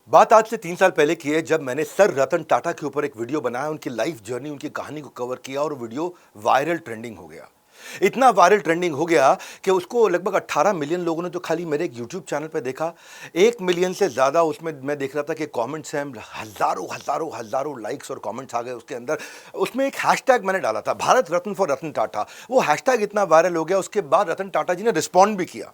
बात आज से 3 साल पहले की है जब मैंने सर रतन टाटा के ऊपर एक वीडियो बनाया, उनकी लाइफ जर्नी, उनकी कहानी को कवर किया और वीडियो वायरल ट्रेंडिंग हो गया। इतना वायरल ट्रेंडिंग हो गया कि उसको लगभग 18 मिलियन लोगों ने तो खाली मेरे एक यूट्यूब चैनल पे देखा। 1 मिलियन से ज़्यादा उसमें मैं देख रहा था कि कमेंट्स हैं, हज़ारों हज़ारों हज़ारों लाइक्स और कमेंट्स आ गए उसके अंदर। उसमें एक हैशटैग मैंने डाला था, भारत रत्न फॉर रतन टाटा। वो हैशटैग इतना वायरल हो गया, उसके बाद रतन टाटा जी ने रिस्पॉन्ड भी किया।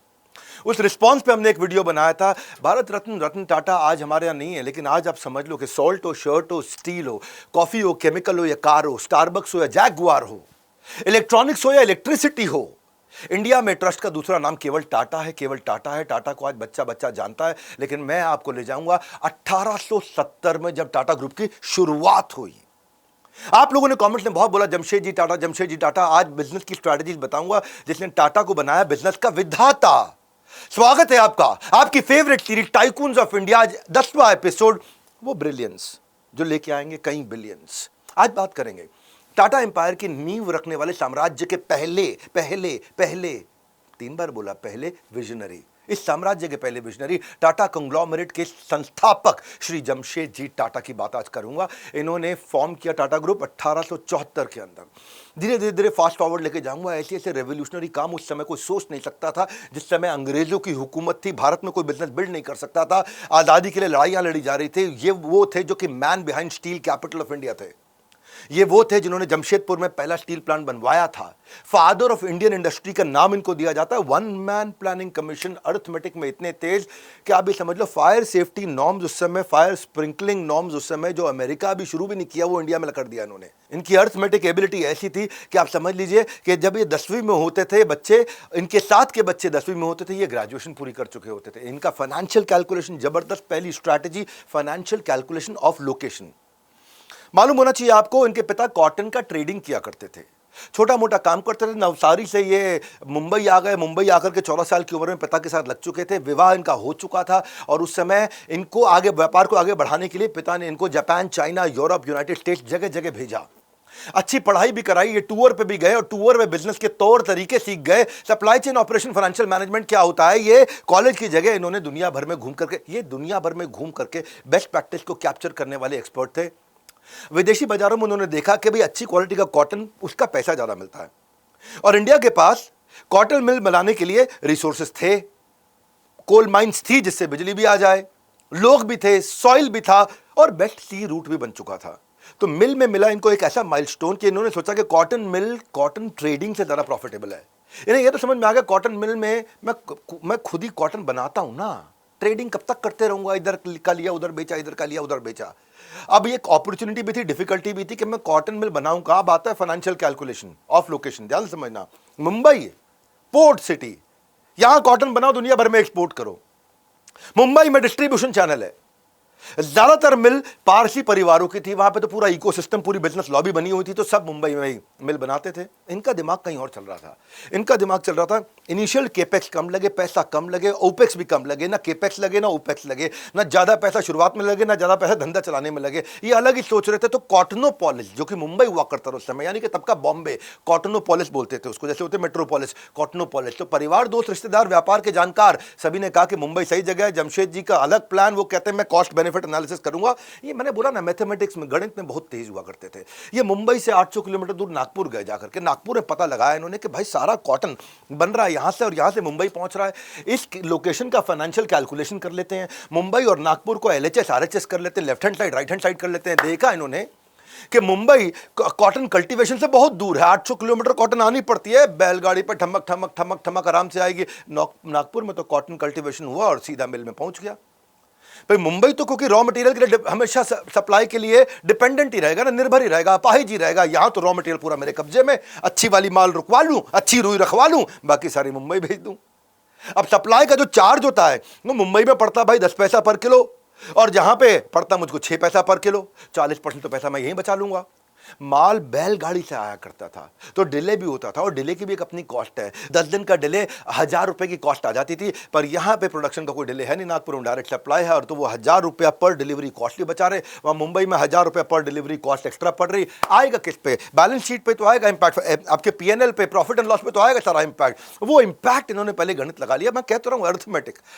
उस रिस्पांस पे हमने एक वीडियो बनाया था, भारत रत्न रतन टाटा आज हमारे यहाँ नहीं है, लेकिन आज आप समझ लो कि सॉल्ट हो, शर्ट हो, स्टील हो, कॉफी हो, केमिकल हो या कार हो, स्टारबक्स हो या जैगुआर हो, इलेक्ट्रॉनिक्स हो या इलेक्ट्रिसिटी हो, इंडिया में ट्रस्ट का दूसरा नाम केवल टाटा है, केवल टाटा है। टाटा को आज बच्चा बच्चा जानता है, लेकिन मैं आपको ले जाऊंगा 1870 में जब टाटा ग्रुप की शुरुआत हुई। आप लोगों ने कमेंट्स में बहुत बोला जमशेद जी टाटा, जमशेद जी टाटा। आज बिजनेस की स्ट्रैटेजीज बताऊंगा जिसने टाटा को बनाया बिजनेस का विधाता। स्वागत है आपका, आपकी favourite series tycoons of India. आज 10वां एपिसोड, वो ब्रिलियंस जो लेके आएंगे कई बिलियंस। आज बात करेंगे टाटा एम्पायर की नींव रखने वाले साम्राज्य के पहले पहले पहले 3 बार बोला पहले विजनरी, इस साम्राज्य के पहले विजनरी टाटा कंग्लोमरेट के संस्थापक श्री जमशेद जी टाटा की बात आज करूंगा। इन्होंने फॉर्म किया टाटा ग्रुप 1874 के अंदर। धीरे धीरे धीरे फास्ट फॉरवर्ड लेके जाऊंगा। ऐसे ऐसे रेवोल्यूशनरी काम उस समय कोई सोच नहीं सकता था। जिस समय अंग्रेजों की हुकूमत थी, भारत में कोई बिजनेस बिल्ड नहीं कर सकता था, आज़ादी के लिए लड़ाइयाँ लड़ी जा रही थी। ये वो थे जो कि man behind steel capital of India थे। ये वो थे जिन्होंने जमशेदपुर में पहला स्टील प्लांट बनवाया था। फादर ऑफ इंडियन इंडस्ट्री का नाम इनको दिया जाता है। One man planning commission, arithmetic में इतने तेज कि आप भी समझ लो फायर सेफ्टी नॉर्म्स उस समय, फायर स्प्रिंकलिंग नॉर्म्स उस समय जो अमेरिका भी शुरू भी नहीं किया, वो इंडिया में कर दिया इन्होंने। इनकी अर्थमेटिक एबिलिटी ऐसी थी कि आप समझ लीजिए कि जब ये 10वीं में होते थे बच्चे, इनके साथ के बच्चे 10वीं में होते थे, ये ग्रेजुएशन पूरी कर चुके होते थे। इनका फाइनेंशियल कैलकुलेशन जबरदस्त, पहली strategy financial calculation of location. मालूम होना चाहिए आपको, इनके पिता कॉटन का ट्रेडिंग किया करते थे, छोटा मोटा काम करते थे। नवसारी से ये मुंबई आ गए। मुंबई आकर के 14 साल की उम्र में पिता के साथ लग चुके थे। विवाह इनका हो चुका था और उस समय इनको आगे, व्यापार को आगे बढ़ाने के लिए पिता ने इनको Japan, China, Europe, United states जगह जगह भेजा। अच्छी पढ़ाई भी कराई, ये टूर पे भी गए और टूर में बिजनेस के तौर तरीके सीख गए। Supply chain operation, financial management क्या होता है, ये कॉलेज की जगह इन्होंने दुनिया भर में घूम करके बेस्ट प्रैक्टिस को कैप्चर करने वाले एक्सपर्ट थे। विदेशी बाजारों में उन्होंने देखा कि भाई अच्छी क्वालिटी का कॉटन, उसका पैसा ज्यादा मिलता है और इंडिया के पास कॉटन मिल बनाने के लिए रिसोर्सेस थे, कोल माइंस थी जिससे बिजली भी आ जाए, लोग भी थे, सॉइल भी था और बेस्ट सी रूट भी बन चुका था। तो मिल में मिला इनको एक ऐसा माइलस्टोन कि इन्होंने सोचा कि कॉटन मिल, कॉटन ट्रेडिंग से ज्यादा प्रॉफिटेबल है। इन्हें यह तो समझ में आ गया कॉटन मिल में मैं खुद ही कॉटन बनाता हूं ना, ट्रेडिंग कब तक करते रहूंगा, इधर का लिया उधर बेचा, इधर का लिया उधर बेचा। अब एक अपॉर्चुनिटी भी थी, डिफिकल्टी भी थी कि मैं कॉटन मिल बनाऊं कहां। बात है फाइनेंशियल कैलकुलेशन ऑफ लोकेशन, ध्यान समझना। मुंबई पोर्ट सिटी, यहां कॉटन बनाओ, दुनिया भर में एक्सपोर्ट करो। मुंबई में डिस्ट्रीब्यूशन चैनल है, ज्यादातर मिल पारसी परिवारों की थी, वहां पे तो पूरा इकोसिस्टम, पूरी बिजनेस लॉबी बनी हुई थी, तो सब मुंबई में ही मिल बनाते थे। इनका दिमाग कहीं और चल रहा था। इनका दिमाग चल रहा था इनिशियल केपेक्स कम लगे, पैसा कम लगे, ओपेक्स भी कम लगे, ना केपेक्स लगे ना ओपेक्स लगे, ना ज्यादा पैसा शुरुआत में लगे ना ज्यादा पैसा धंधा चलाने में लगे। ये अलग ही सोच रहे थे। तो कॉटनोपोलिस जो कि मुंबई हुआ करता था उस समय, यानी कि तब का बॉम्बे, कॉटनोपोलिस बोलते थे उसको, जैसे होते मेट्रोपोलिस, कॉटनोपोलिस। तो परिवार, दोस्त, रिश्तेदार, व्यापार के जानकार सभी ने कहा कि मुंबई सही जगह है। जमशेद जी का अलग प्लान, वो कहते हैं मैं कॉस्ट बेनिफिट एनालिसिस करूंगा। ये मैंने बोला ना, मैथमेटिक्स में, गणित में बहुत तेज हुआ करते थे। ये मुंबई से 800 किलोमीटर दूर नागपुर गए, जाकर के नागपुर में पता लगाया इन्होंने कि भाई सारा कॉटन बन रहा है यहां से और यहां से मुंबई पहुंच रहा है। इस लोकेशन का फाइनेंशियल कैलकुलेशन कर लेते हैं, मुंबई और नागपुर को एलएचएस आरएचएस कर लेते हैं, left hand side right hand side कर लेते हैं। देखा इन्होंने कि मुंबई कॉटन कल्टीवेशन से बहुत दूर है, 800 किलोमीटर कॉटन आनी पड़ती है, बैलगाड़ी पर ठमक ठमक ठमक ठमक आराम से आएगी। नागपुर में तो कॉटन कल्टीवेशन हुआ और सीधा मिल में पहुंच गया। भाई मुंबई तो क्योंकि रॉ मटेरियल के लिए हमेशा सप्लाई के लिए डिपेंडेंट ही रहेगा ना, निर्भर ही रहेगा, अपाहिज ही रहेगा। यहां तो रॉ मटेरियल पूरा मेरे कब्जे में, अच्छी वाली माल रुकवा लूं, अच्छी रुई रखवा लूं, बाकी सारी मुंबई भेज दूं। अब सप्लाई का जो चार्ज होता है वो मुंबई में पड़ता भाई 10 पैसा पर किलो, और जहां पे पड़ता मुझको 6 पैसा पर किलो। 40% तो पैसा मैं यहीं बचा लूंगा। माल बैलगाड़ी से आया करता था, तो डिले भी होता था, और डिले की भी एक अपनी कॉस्ट है। 10 दिन का डिले 1000 रुपए की कॉस्ट आ जाती थी, पर यहाँ पे प्रोडक्शन का कोई डिले है नहीं, नागपुर में डायरेक्ट सप्लाई है, और तो वो 1000 रुपया पर डिलीवरी कॉस्ट ही बचा रहे। वहाँ मुंबई में 1000 रुपया पर डिलीवरी कॉस्ट एक्स्ट्रा पड़ रही। आएगा किस पे? बैलेंस शीट पे तो आएगा इंपैक्ट, आपके पीएनएल पे, प्रॉफिट एंड लॉस पे तो आएगा सारा इंपैक्ट। वो इंपैक्ट इन्होंने पहले गणित लगा लिया। मैं कहता रहा हूँ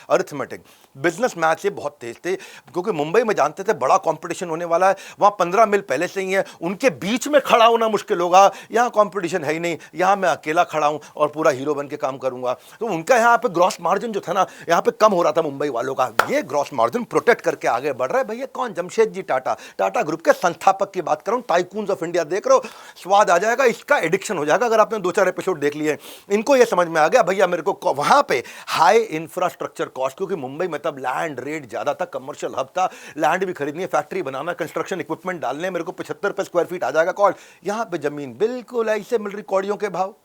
अर्थमेटिक बिजनेस मैथ से बहुत तेज थे, क्योंकि मुंबई में जानते थे बड़ा कंपटीशन होने वाला है, वहां 15 मिल पहले से ही है, उनके बीच में खड़ा होना मुश्किल होगा। यहां कंपटीशन है ही नहीं, यहां मैं अकेला खड़ा हूं और पूरा हीरो बन के काम करूंगा। तो उनका यहां पे ग्रॉस मार्जिन जो था ना, यहां पे कम हो रहा था मुंबई वालों का। ये ग्रॉस मार्जिन प्रोटेक्ट करके आगे बढ़ रहा है। भैया कौन? जमशेदजी टाटा ग्रुप के संस्थापक की बात करूं, टाइकून्स ऑफ इंडिया देख रहे हो, स्वाद आ जाएगा, इसका एडिक्शन हो जाएगा अगर आपने 2-4 एपिसोड देख लिए। इनको ये समझ में आ गया भैया मेरे को वहां पे हाई इंफ्रास्ट्रक्चर कॉस्ट, क्योंकि मुंबई में तब लैंड रेट ज्यादा था, कमर्शियल हब था, लैंड भी खरीदनी है, फैक्ट्री बनाना, कंस्ट्रक्शन इक्विपमेंट डालने, मेरे को 75 रुपए स्क्वायर फीट आ जाएगा कॉस्ट। यहां पे जमीन बिल्कुल ऐसे मिल रही कौड़ियों के भाव।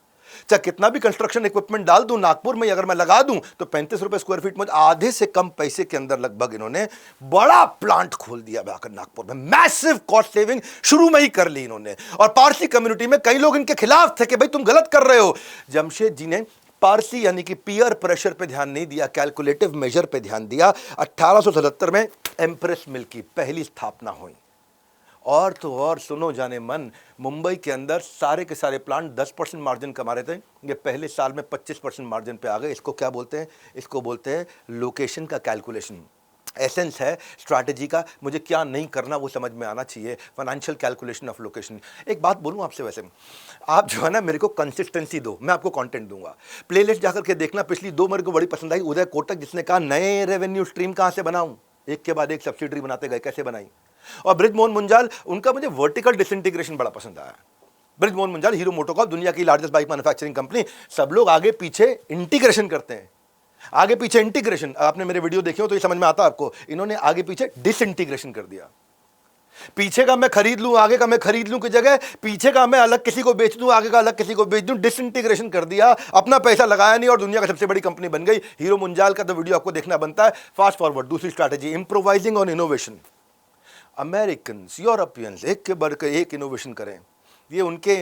चाहे कितना भी कंस्ट्रक्शन इक्विपमेंट डाल दूं नागपुर में, अगर मैं लगा दूं तो 35 रुपए स्क्वायर फीट में आधे से कम पैसे के अंदर लगभग इन्होंने बड़ा प्लांट खोल दिया आकर नागपुर में। मैसिव कॉस्ट सेविंग शुरू में ही कर ली इन्होंने। और पारसी कम्युनिटी में कई लोग इनके खिलाफ थे कि भाई तुम गलत कर रहे हो। जमशेद जी ने पारसी यानी कि पीयर प्रेशर पे ध्यान नहीं दिया, कैलकुलेटिव मेजर पे ध्यान दिया। 1877 में एम्प्रेस मिल की पहली स्थापना हुई। और तो और सुनो जाने मन, मुंबई के अंदर सारे के सारे प्लांट 10% मार्जिन कमा रहे थे, ये पहले साल में 25% मार्जिन पे आ गए। इसको क्या बोलते हैं? इसको बोलते हैं लोकेशन का कैलकुलेशन। एसेंस है स्ट्रैटेजी का, मुझे क्या नहीं करना वो समझ में आना चाहिए, फाइनेंशियल कैलकुलेशन ऑफ लोकेशन। एक बात बोलूं आपसे, वैसे आप जो है ना मेरे को कंसिस्टेंसी दो, मैं आपको कंटेंट दूंगा। प्लेलिस्ट जाकर के देखना, पिछली 2 मेरे को बड़ी पसंद आई। उदय कोटक जिसने कहा नए रेवेन्यू स्ट्रीम कहां से बनाऊं, एक के बाद एक सब्सिडरी बनाते गए, कैसे बनाई। और ब्रिजमोहन मुंजाल, उनका मुझे वर्टिकल डिसइंटीग्रेशन बड़ा पसंद आया। ब्रिजमोहन मुंजाल, हीरो मोटोकॉर्प, दुनिया की लार्जेस्ट बाइक मैन्युफैक्चरिंग कंपनी, सब लोग आगे पीछे इंटीग्रेशन करते हैं। आगे पीछे इंटीग्रेशन, आपने मेरे वीडियो देखे हो तो ये समझ में आता है आपको। इन्होंने आगे पीछे डिसइंटीग्रेशन कर दिया। पीछे का मैं खरीद लूं, आगे का मैं खरीद लूं की जगह पीछे का मैं अलग किसी को बेच दूं, आगे का अलग किसी को बेच दूं, डिसइंटीग्रेशन कर दिया। अपना पैसा लगाया नहीं और दुनिया का सबसे बड़ी कंपनी बन गई। हीरो मुंजाल का तो वीडियो आपको देखना बनता है। फास्ट फॉरवर्ड, दूसरी strategy, improvising on innovation. American, Europeans एक के बढ़कर एक इनोवेशन करें, ये उनके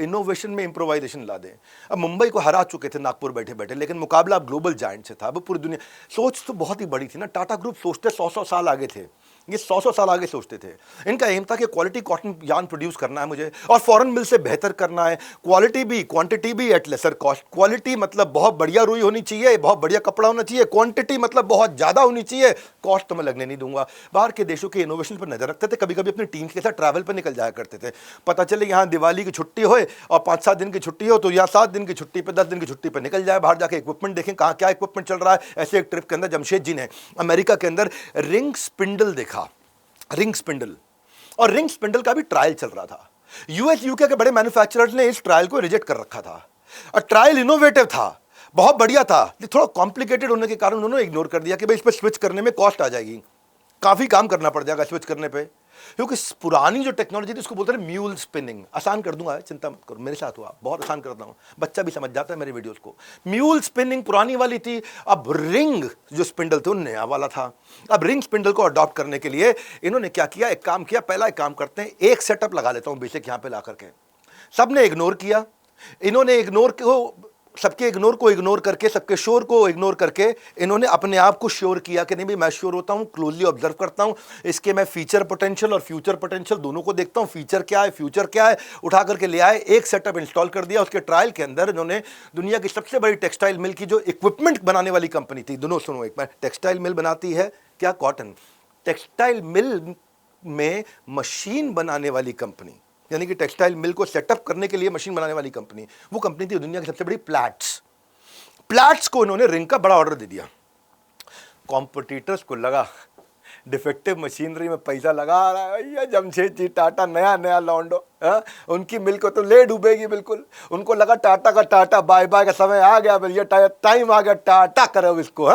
इनोवेशन में इंप्रोवाइजेशन ला दें। अब मुंबई को हरा चुके थे नागपुर बैठे बैठे, लेकिन मुकाबला अब ग्लोबल जायंट से था। अब पूरी दुनिया, सोच तो बहुत ही बड़ी थी ना। टाटा ग्रुप सोचते 100-100 साल आगे थे, ये 100-100 साल आगे सोचते थे। इनका एम था कि क्वालिटी कॉटन यार्न प्रोड्यूस करना है मुझे, और फॉरेन मिल से बेहतर करना है, क्वालिटी भी क्वांटिटी भी एट लेसर कॉस्ट। क्वालिटी मतलब बहुत बढ़िया रुई होनी चाहिए, बहुत बढ़िया कपड़ा होना चाहिए, क्वांटिटी मतलब बहुत ज़्यादा होनी चाहिए, कॉस्ट तो मैं लगने नहीं दूंगा। बाहर के देशों के इनोवेशन पर नजर रखते थे, कभी कभी अपनी टीम के साथ ट्रैवल पर निकल जाया करते थे। पता चले यहाँ दिवाली की छुट्टी हो और 5-7 दिन की छुट्टी हो, तो या 7 दिन की छुट्टी पे 10 दिन की छुट्टी पे निकल जाए, बाहर जाके इक्विपमेंट देखें कहाँ क्या इक्विपमेंट चल रहा है। ऐसे एक ट्रिप के अंदर जमशेद जी ने अमेरिका के अंदर रिंग स्पिंडल देखा, रिंग स्पिंडल, और रिंग स्पिंडल का भी ट्रायल चल रहा था। यूएस यूके के बड़े मैन्युफैक्चरर्स ने इस ट्रायल को रिजेक्ट कर रखा था, और ट्रायल इनोवेटिव था, बहुत बढ़िया था, थोड़ा कॉम्प्लिकेटेड होने के कारण उन्होंने इग्नोर कर दिया कि भाई इस पर स्विच करने में कॉस्ट आ जाएगी, काफी काम करना पड़ जाएगा स्विच करने पे। क्योंकि पुरानी जो टेक्नोलॉजी थी उसको बोलते हैं म्यूल स्पिनिंग। आसान कर दूंगा, चिंता मत करो, मेरे साथ हुआ, बहुत आसान करता हूं, बच्चा भी समझ जाता है मेरे वीडियोस को। म्यूल स्पिनिंग पुरानी वाली थी, अब रिंग जो स्पिंडल थे वो नया वाला था। अब रिंग स्पिंडल को अडॉप्ट करने के लिए इन्होंने क्या किया, एक काम किया, पहला एक काम करते हैं, एक सेटअप लगा लेता हूं बेसिक यहां पे ला करके। सबने इग्नोर किया, इन्होंने सबके इग्नोर को इग्नोर करके, सबके शोर को इग्नोर करके इन्होंने अपने आप को श्योर किया कि नहीं भाई मैं श्योर होता हूं, क्लोजली ऑब्जर्व करता हूं, इसके मैं फीचर पोटेंशियल और फ्यूचर पोटेंशियल दोनों को देखता हूं, फीचर क्या है फ्यूचर क्या है, उठा करके ले आए, एक सेटअप इंस्टॉल कर दिया। उसके ट्रायल के अंदर इन्होंने दुनिया की सबसे बड़ी टेक्सटाइल मिल की जो इक्विपमेंट बनाने वाली कंपनी थी, दोनों सुनो एक बार, टेक्सटाइल मिल बनाती है क्या, कॉटन, टेक्सटाइल मिल में मशीन बनाने वाली कंपनी, यानी कि टेक्सटाइल मिल को सेटअप करने के लिए मशीन बनाने वाली कंपनी, वो कंपनी थी दुनिया की सबसे बड़ी प्लैट्स को इन्होंने रिंग का बड़ा ऑर्डर दे दिया। कॉम्पिटिटर्स को लगा डिफेक्टिव मशीनरी में पैसा लगा रहा है भैया जमशेद जी टाटा, नया नया लॉन्डो, उनकी मिल को तो ले डूबेगी बिल्कुल। उनको लगा टाटा का टाटा बाय बाय का समय आ गया भैया, टाइम आ गया, टाटा करो इसको।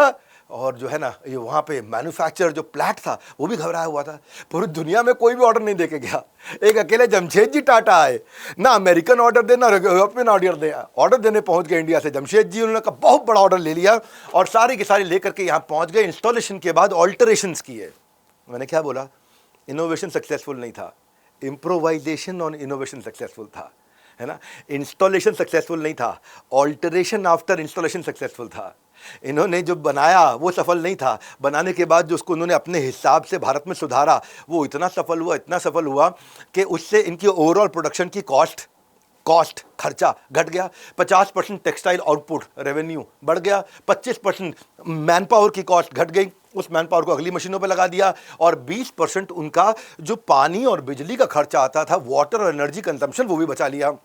और जो है ना ये वहाँ पे मैन्युफैक्चरर जो प्लैट था वो भी घबराया हुआ था, पूरी दुनिया में कोई भी ऑर्डर नहीं देके गया, एक अकेले जमशेद जी टाटा आए, ना अमेरिकन ऑर्डर दे ना यूरोपियन ऑर्डर देने पहुंच गए इंडिया से। जमशेद जी उन्होंने बहुत बड़ा ऑर्डर ले लिया और सारी की सारी लेकर के यहाँ पहुँच गए। इंस्टॉलेशन के बाद ऑल्टरेशंस किए। मैंने क्या बोला, इनोवेशन सक्सेसफुल नहीं था, इम्प्रोवाइजेशन और इनोवेशन सक्सेसफुल था, है ना। इंस्टॉलेशन सक्सेसफुल नहीं था, ऑल्टरेशन आफ्टर इंस्टॉलेशन सक्सेसफुल था। इन्होंने जो बनाया वो सफल नहीं था, बनाने के बाद जो उसको उन्होंने अपने हिसाब से भारत में सुधारा वो इतना सफल हुआ, इतना सफल हुआ कि उससे इनकी ओवरऑल प्रोडक्शन की कॉस्ट खर्चा घट गया। 50% टेक्सटाइल आउटपुट रेवेन्यू बढ़ गया, 25% मैन पावर की कॉस्ट घट गई, उस मैन पावर को अगली मशीनों पे लगा दिया, और 20% उनका जो पानी और बिजली का खर्चा आता था, वाटर और एनर्जी कंजम्पशन, वो भी बचा लिया।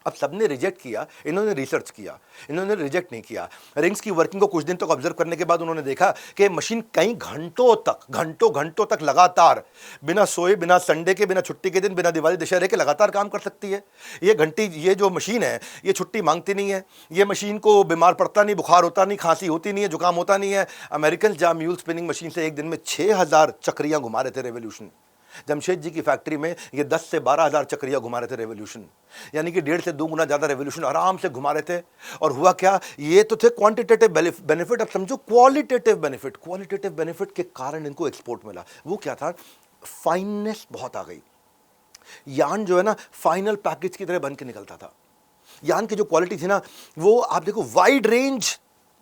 अब सबने रिजेक्ट किया, इन्होंने रिसर्च किया, इन्होंने रिजेक्ट नहीं किया। रिंग्स की वर्किंग को कुछ दिन तक ऑब्जर्व करने के बाद उन्होंने देखा कि मशीन कई घंटों तक लगातार बिना सोए, बिना संडे के, बिना छुट्टी के दिन, बिना दिवाली दशहरे के लगातार काम कर सकती है। ये जो मशीन है ये छुट्टी मांगती नहीं है, ये मशीन को बीमार पड़ता नहीं, बुखार होता नहीं, खांसी होती नहीं है, जुकाम होता नहीं है। अमेरिकन जाम म्यूल स्पिनिंग मशीन से एक दिन में 6000 चक्रियां घुमा रहे थे रेवोल्यूशन। जमशेद जी की फैक्ट्री में ये 10 से 12,000 चक्रियां घुमा रहे थे रेवोल्यूशन, यानी कि 1.5 से 2 गुना ज्यादा रेवोल्यूशन आराम से घुमा रहे थे। और हुआ क्या, ये तो थे क्वांटिटेटिव बेनिफिट, अब समझो क्वालिटेटिव बेनिफिट के कारण इनको एक्सपोर्ट मिला। वो क्या था, फाइननेस बहुत आ गई। यान जो है ना फाइनल पैकेज की तरह बन के निकलता था। यान की जो क्वालिटी थी ना, वो आप देखो वाइड रेंज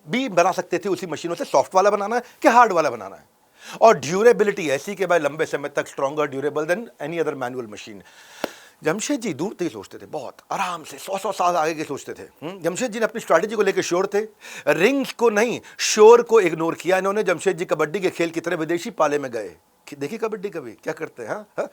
भी बना सकते थे उसी मशीनों से, सॉफ्ट वाला बनाना है कि हार्ड वाला बनाना है, और ड्यूरेबिलिटी ऐसी कि भाई लंबे समय तक stronger durable than any other manual machine. Jamshed ji दूर तक सोचते थे, बहुत आराम से 100 साल आगे के सोचते थे। जमशेद जी ने अपनी स्ट्रैटेजी को लेकर श्योर थे, रिंग्स को नहीं श्योर को इग्नोर किया इन्होंने। जमशेद जी कबड्डी के खेल की तरह विदेशी पाले में गए। देखिए कबड्डी कभी क्या करते हैं, हाँ,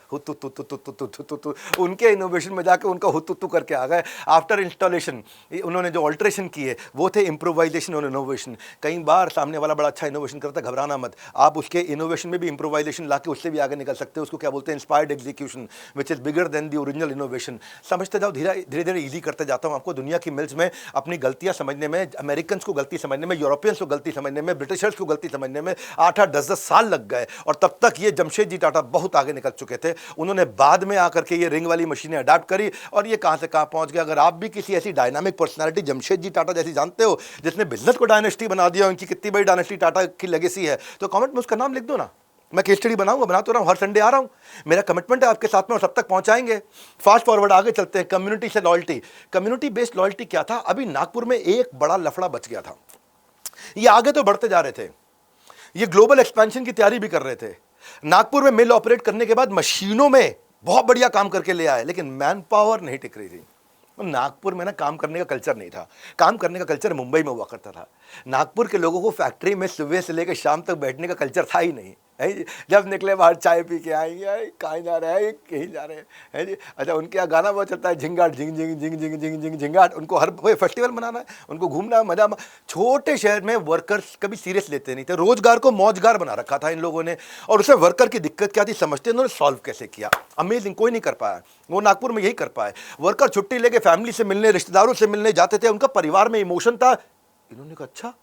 उनके इनोवेशन में जाके उनका हुतुतु करके आ गए। आफ्टर इंस्टॉलेशन उन्होंने जो ऑल्ट्रेशन किए वो थे इम्प्रोवाइजेशन और इनोवेशन। कई बार सामने वाला बड़ा अच्छा इनोवेशन करता है, घबराना मत, आप उसके इनोवेशन में भी इम्प्रोवाइजेशन लाके उससे भी आगे निकल सकते हो। उसको क्या बोलते हैं, inspired execution, which is bigger than the original innovation. समझते जाओ, धीरे धीरे ईजी करते जाता हूँ आपको। दुनिया की मिल्स में अपनी गलतियां समझने में, अमेरिकन को गलती समझने में, यूरोपियंस को गलती समझने में, ब्रिटिशर्स को गलती समझने में 8-8, 10-10 साल लग गए, और तब तक ये जमशेद जी टाटा बहुत आगे निकल चुके थे। उन्होंने बाद में आकर के ये रिंग वाली मशीनें अडॉप्ट करी, और ये कहां से कहां पहुंच गए। अगर आप भी किसी ऐसी डायनामिक पर्सनालिटी जमशेद जी टाटा जैसी जानते हो, जिसने बिजनेस को डायनेस्टी बना दिया, उनकी कितनी बड़ी डायनेस्टी टाटा की लेगेसी है, तो कमेंट में उसका नाम लिख दो ना। मैं केस स्टडी बनाऊंगा, बना तो रहा हूं, हर संडे आ रहा हूं, मेरा कमिटमेंट है आपके साथ में, और सब तक पहुंचाएंगे। फास्ट फॉरवर्ड आगे चलते हैं। कम्युनिटी से लॉयल्टी, कम्युनिटी बेस्ड लॉयल्टी क्या था, अभी नागपुर में एक बड़ा लफड़ा बच गया था। ये आगे तो बढ़ते जा रहे थे, ये ग्लोबल एक्सपेंशन की तैयारी भी कर रहे थे। नागपुर में मिल ऑपरेट करने के बाद मशीनों में बहुत बढ़िया काम करके ले आए, लेकिन मैन पावर नहीं टिक रही थी। नागपुर में ना काम करने का कल्चर नहीं था, काम करने का कल्चर मुंबई में हुआ करता था। नागपुर के लोगों को फैक्ट्री में सुबह से लेकर शाम तक बैठने का कल्चर था ही नहीं, है जी। जब निकले बाहर चाय पी के आएंगे, कहाँ जा रहे हैं, कहीं जा रहे हैं जी। अच्छा, उनके यहाँ गाना बहुत चलता है, झिंगाट झिंग झिंग झिंग झिंग झिंग झिंग झिंगाट। उनको हर कोई फेस्टिवल मनाना है, उनको घूमना है, मजा। छोटे शहर में वर्कर्स कभी सीरियस लेते नहीं थे, रोजगार को मौजगार बना रखा था इन लोगों ने, और उसमें वर्कर की दिक्कत क्या थी समझते, उन्होंने सॉल्व कैसे किया। अमेजिंग, कोई नहीं कर पाया, वो नागपुर में यही कर पाए। वर्कर छुट्टी लेके फैमिली से मिलने, रिश्तेदारों से मिलने जाते थे, उनका परिवार में इमोशन था। इन्होंने कहा अच्छा,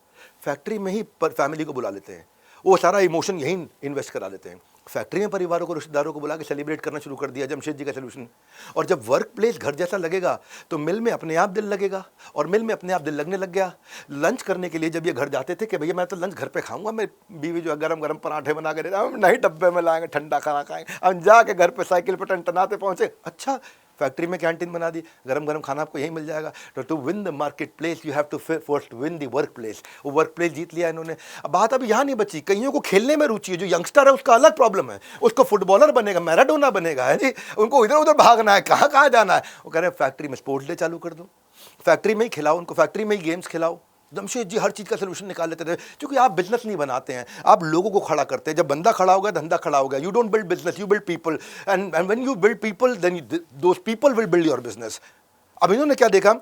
फैक्ट्री में ही फैमिली को बुला लेते हैं, वो सारा इमोशन यहीं इन्वेस्ट करा लेते हैं। फैक्ट्री में परिवारों को, रिश्तेदारों को बुला के सेलिब्रेट करना शुरू कर दिया, जमशेद जी का सोल्यूशन। और जब वर्क प्लेस घर जैसा लगेगा तो मिल में अपने आप दिल लगेगा, और मिल में अपने आप दिल लगने लग गया। लंच करने के लिए जब ये घर जाते थे कि भैया मैं तो लंच घर पे खाऊंगा, मैं बीवी जो है गरम गरम पराठे बना के देता, हम नहीं डब्बे में लाएंगे, ठंडा खाना खाएंगे। हम जाके घर पे साइकिल पर टनटनाते पहुंचे, अच्छा फैक्ट्री में कैंटीन बना दी, गरम गरम खाना आपको यहीं मिल जाएगा। तो to win the market place you have to first win the work place. वो वर्क प्लेस जीत लिया इन्होंने। अब बात अब यहाँ नहीं बची, कईयों को खेलने में रुचि है, जो यंगस्टर है उसका अलग प्रॉब्लम है, उसको फुटबॉलर बनेगा, मैराडोना बनेगा, है जी, उनको इधर उधर भागना है, कहाँ कहाँ जाना है। वो कह रहे हैं फैक्ट्री में स्पोर्ट्स डे चालू कर दो, फैक्ट्री में ही खिलाओ उनको, फैक्ट्री में ही गेम्स खिलाओ। जमशेद जी हर चीज़ का सोल्यूशन निकाल लेते थे, क्योंकि आप बिजनेस नहीं बनाते हैं, आप लोगों को खड़ा करते हैं। जब बंदा खड़ा होगा धंधा खड़ा होगा। You don't build business, you build people, and when you build people then those people will build your business. अब इन्होंने क्या देखा,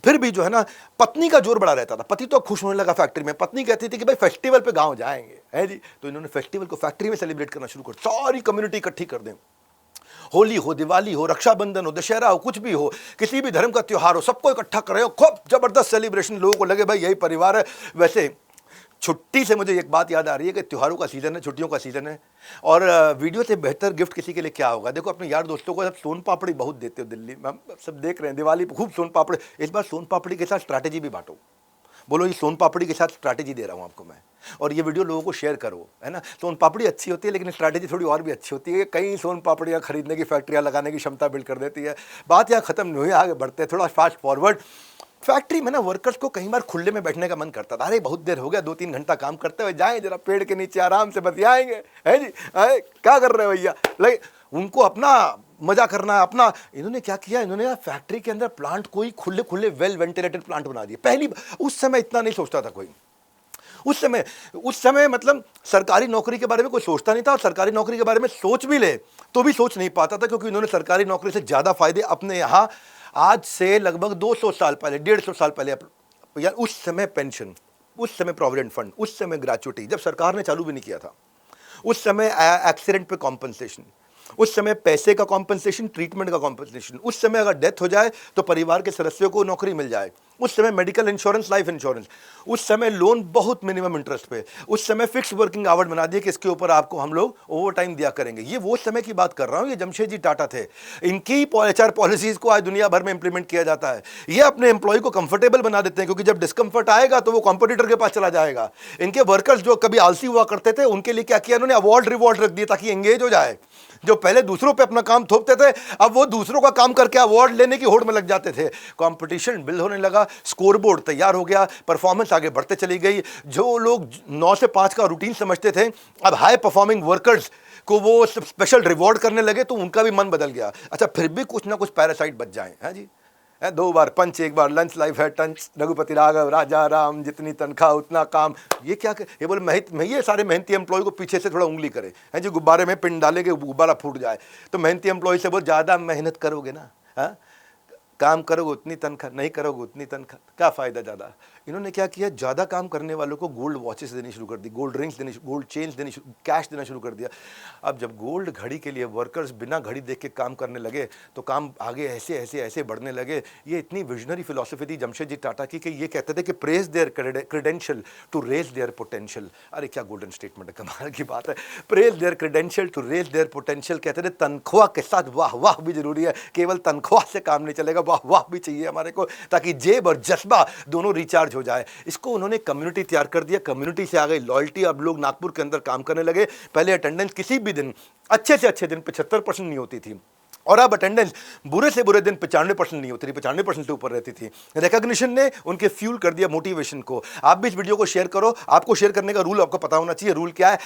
फिर भी जो है ना पत्नी का जोर बड़ा रहता था, पति तो खुश होने लगा फैक्ट्री में। पत्नी कहती थी कि भाई फेस्टिवल पे गाँव जाएंगे, है जी, तो इन्होंने फेस्टिवल को फैक्ट्री में सेलिब्रेट करना शुरू कर, सारी कम्युनिटी इकट्ठी कर दें। होली हो, दिवाली हो, रक्षाबंधन हो, दशहरा हो, कुछ भी हो, किसी भी धर्म का त्योहार हो, सबको इकट्ठा कर रहे हो, खूब जबरदस्त सेलिब्रेशन, लोगों को लगे भाई यही परिवार है। वैसे छुट्टी से मुझे एक बात याद आ रही है कि त्योहारों का सीजन है, छुट्टियों का सीजन है, और वीडियो से बेहतर गिफ्ट किसी के लिए क्या होगा। देखो अपने यार दोस्तों को, सब सोन पापड़ी बहुत देते हो दिल्ली में, हम सब देख रहे हैं, दिवाली पर खूब सोन पापड़ी। इस बार सोन पापड़ी के साथ स्ट्रैटेजी भी बांटो, बोलो ये सोन पापड़ी के साथ स्ट्रैटेजी दे रहा हूँ आपको मैं, और ये वीडियो लोगों को शेयर करो, है ना। सोन पापड़ी अच्छी होती है लेकिन स्ट्रैटेजी थोड़ी और भी अच्छी होती है। कई सोन पापड़ियाँ खरीदने की, फैक्ट्रियाँ लगाने की क्षमता बिल्ड कर देती है। बात यहाँ खत्म नहीं हुई, आगे बढ़ते हैं थोड़ा फास्ट फॉरवर्ड। फैक्ट्री में ना वर्कर्स को कई बार खुले में बैठने का मन करता था। अरे बहुत देर हो गया, 2-3 घंटा काम करते हुए, जाएं जरा पेड़ के नीचे आराम से बतियाएंगे, है जी, अरे क्या कर रहे हो भैया, लगे उनको अपना मजा करना है अपना। इन्होंने क्या किया, इन्होंने फैक्ट्री के अंदर प्लांट कोई खुले खुले वेल वेंटिलेटेड प्लांट बना दिए। पहली, उस समय इतना नहीं सोचता था कोई। उस समय मतलब सरकारी नौकरी के बारे में कोई सोचता नहीं था, और सरकारी नौकरी के बारे में सोच भी ले तो भी सोच नहीं पाता था, क्योंकि इन्होंने सरकारी नौकरी से ज़्यादा फायदे अपने यहाँ आज से लगभग 200 साल पहले, 150 साल पहले, यार उस समय पेंशन, उस समय प्रोविडेंट फंड, उस समय ग्रेचुइटी जब सरकार ने चालू भी नहीं किया था, उस समय एक्सीडेंट पे कॉम्पनसेशन, उस समय पैसे का कॉम्पनसेशन, ट्रीटमेंट का कॉम्पनसेशन, उस समय अगर डेथ हो जाए तो परिवार के सदस्यों को नौकरी मिल जाए, उस समय मेडिकल इंश्योरेंस, लाइफ इंश्योरेंस, उस समय लोन बहुत मिनिमम इंटरेस्ट पे, उस समय फिक्स वर्किंग आवर बना दिए कि इसके ऊपर आपको हम लोग ओवर टाइम दिया करेंगे। ये वो समय की बात कर रहा हूँ, ये जमशेदजी टाटा थे। इनकी एचआर पॉलिसीज को आज दुनिया भर में इंप्लीमेंट किया जाता है। ये अपने एम्प्लॉय को कंफर्टेबल बना देते हैं, क्योंकि जब डिस्कंफर्ट आएगा तो वो कॉम्पिटिटर के पास चला जाएगा। इनके वर्कर्स जो कभी आलसी हुआ करते थे, उनके लिए क्या किया इन्होंने, अवार्ड रिवॉर्ड रख दिए ताकि एंगेज हो जाए। जो पहले दूसरों पे अपना काम थोपते थे, अब वो दूसरों का काम करके अवार्ड लेने की होड़ में लग जाते थे। कंपटीशन बिल्ड होने लगा, स्कोरबोर्ड तैयार हो गया, परफॉर्मेंस आगे बढ़ते चली गई। जो लोग 9 से 5 का रूटीन समझते थे, अब हाई परफॉर्मिंग वर्कर्स को वो स्पेशल रिवॉर्ड करने लगे, तो उनका भी मन बदल गया। अच्छा, फिर भी कुछ ना कुछ पैरासाइट बच जाए, है जी। 2 बार पंच, 1 बार लंच, लाइफ है टंच, रघुपति राघव, राजा राम, जितनी तनख्वाह उतना काम। ये क्या, ये बोले मैं ये सारे मेहनती एम्प्लॉय को पीछे से थोड़ा उंगली करे, है जी, गुब्बारे में पिन डालेंगे, गुब्बारा फूट जाए। तो मेहनती एम्प्लॉय से बहुत ज़्यादा मेहनत करोगे ना, हाँ, काम करोगे उतनी तनख्वाह, नहीं करोगे उतनी तनख्वाह, क्या फ़ायदा ज़्यादा। इन्होंने क्या किया, ज़्यादा काम करने वालों को गोल्ड वॉचेस देनी शुरू कर दी, गोल्ड रिंग्स देनी, गोल्ड चेन्स देनी, कैश देना शुरू कर दिया। अब जब गोल्ड घड़ी के लिए वर्कर्स बिना घड़ी देख के काम करने लगे, तो काम आगे ऐसे ऐसे ऐसे बढ़ने लगे। ये इतनी विजनरी फिलॉसफी थी जमशेदजी टाटा की कि ये कहते थे कि praise their credential to raise their potential. अरे क्या गोल्डन स्टेटमेंट है, कमाल की बात है। Praise their credential to raise their potential. कहते थे तनख्वाह के साथ वाह वाह भी जरूरी है, केवल तनख्वाह से काम नहीं चलेगा, वाह वाह भी चाहिए हमारे को, ताकि जेब और जज्बा दोनों रिचार्ज हो जाए। इसको उन्होंने कम्युनिटी तैयार कर दिया, कम्युनिटी से आ गई लॉयल्टी। अब लोग नागपुर के अंदर काम करने लगे। पहले अटेंडेंस किसी भी दिन, अच्छे से अच्छे दिन 75% नहीं होती थी, और अब अटेंडेंस बुरे से बुरे दिन 95% नहीं होती थी, 95% से ऊपर रहती थी। रिकॉग्निशन ने उनके फ्यूल कर दिया मोटिवेशन को। आप भी इस वीडियो को शेयर करो। आपको शेयर करने का रूल आपको पता होना चाहिए। रूल क्या है,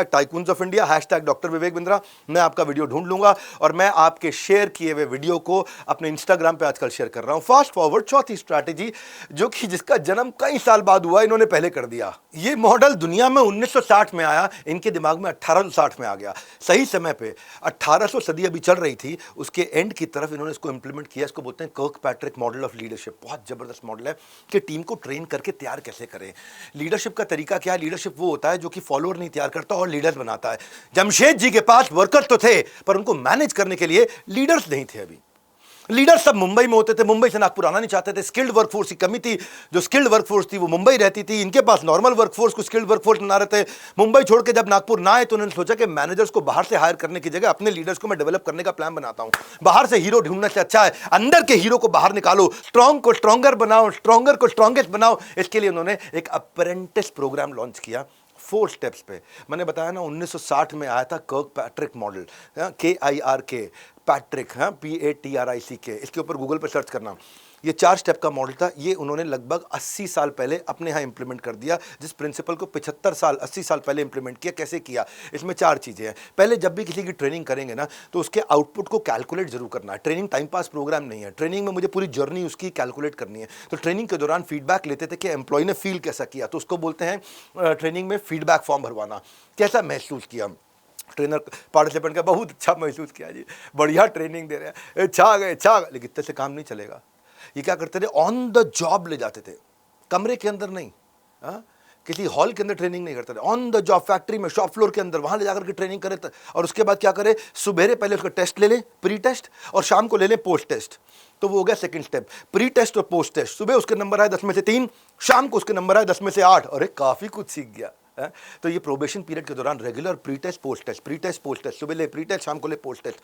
#tycoons of India, #doctor Vivek Bindra. मैं आपका वीडियो ढूंढ लूंगा और मैं आपके शेयर किए हुए वीडियो को अपने इंस्टाग्राम पे आजकल शेयर कर रहा हूं। फास्ट फॉरवर्ड, चौथी स्ट्रैटेजी, जो कि जिसका जन्म कई साल बाद हुआ, इन्होंने पहले कर दिया। ये मॉडल दुनिया में 1960 में आया, इनके दिमाग में 1860 में आ गया। सही समय पे 1800 सदी अभी चल रही थी, उसके एंड की तरफ इन्होंने इसको इंप्लीमेंट किया। इसको बोलते हैं कर्कपैट्रिक मॉडल ऑफ लीडरशिप। बहुत जबरदस्त मॉडल है कि टीम को ट्रेन करके तैयार कैसे करें। लीडरशिप का तरीका क्या है, लीडरशिप वो होता है जो कि फॉलोअर नहीं तैयार करता और लीडर बनाता है। जमशेद जी के पास वर्कर तो थे, पर उनको मैनेज करने के लिए लीडर्स नहीं थे। अभी लीडर सब मुंबई में होते थे, मुंबई से नागपुर आना नहीं चाहते थे। स्किल्ड वर्कफोर्स की कमी थी, जो स्किल्ड वर्कफोर्स थी वो मुंबई रहती थी। इनके पास नॉर्मल वर्कफोर्स को स्किल्ड वर्कफोर्स बना रहे थे। मुंबई छोड़ के जब नागपुर ना आए तो उन्होंने सोचा कि मैनेजर्स को बाहर से हायर करने की जगह अपने लीडर्स को मैं डेवलप करने का प्लान बनाता हूं। बाहर से हीरो ढूंढने से अच्छा है अंदर के हीरो को बाहर निकालो, स्ट्रॉन्ग को स्ट्रॉन्गर बनाओ, स्ट्रॉन्गर को स्ट्रॉन्गेस्ट बनाओ। इसके लिए उन्होंने एक अप्रेंटिस प्रोग्राम लॉन्च किया 4 स्टेप्स पे। मैंने बताया ना 1960 में आया था कर्कपैट्रिक मॉडल, KIRK, पैट्रिक, PATRICK। इसके ऊपर गूगल पे सर्च करना। ये 4 स्टेप का मॉडल था। ये उन्होंने लगभग 80 साल पहले अपने यहाँ इंप्लीमेंट कर दिया, जिस प्रिंसिपल को 75 साल 80 साल पहले इंप्लीमेंट किया। कैसे किया, इसमें 4 चीज़ें हैं। पहले जब भी किसी की ट्रेनिंग करेंगे ना, तो उसके आउटपुट को कैलकुलेट जरूर करना है। ट्रेनिंग टाइम पास प्रोग्राम नहीं है। ट्रेनिंग में मुझे पूरी जर्नी उसकी कैलकुलेट करनी है। तो ट्रेनिंग के दौरान फीडबैक लेते थे कि एम्प्लॉय ने फील कैसा किया, तो उसको बोलते हैं ट्रेनिंग में फीडबैक फॉर्म भरवाना। कैसा महसूस किया, ट्रेनर पार्टिसिपेंट का बहुत अच्छा महसूस किया जी, बढ़िया ट्रेनिंग दे रहे हैं, अच्छा आ गए, अच्छा। लेकिन इतने से काम नहीं चलेगा। ये क्या करते थे, ऑन द जॉब ले जाते थे, कमरे के अंदर नहीं, किसी हॉल के अंदर ट्रेनिंग नहीं करते थे, ऑन द जॉब फैक्ट्री में, शॉप फ्लोर के अंदर, वहां ले जाकर के ट्रेनिंग करें। और उसके बाद क्या करें, सुबह पहले उसका टेस्ट ले लें, प्री टेस्ट, और शाम को ले लें पोस्ट टेस्ट। तो वो हो गया सेकंड स्टेप, प्री टेस्ट और पोस्ट टेस्ट। सुबह उसके नंबर आए 10 में से 3, शाम को उसके नंबर आए 10 में से 8। अरे काफी कुछ सीख गया। तो ये प्रोबेशन पीरियड के दौरान regular pre test post test, pre test post test, सुबह ले प्री टेस्ट, शाम को ले पोस्ट टेस्ट,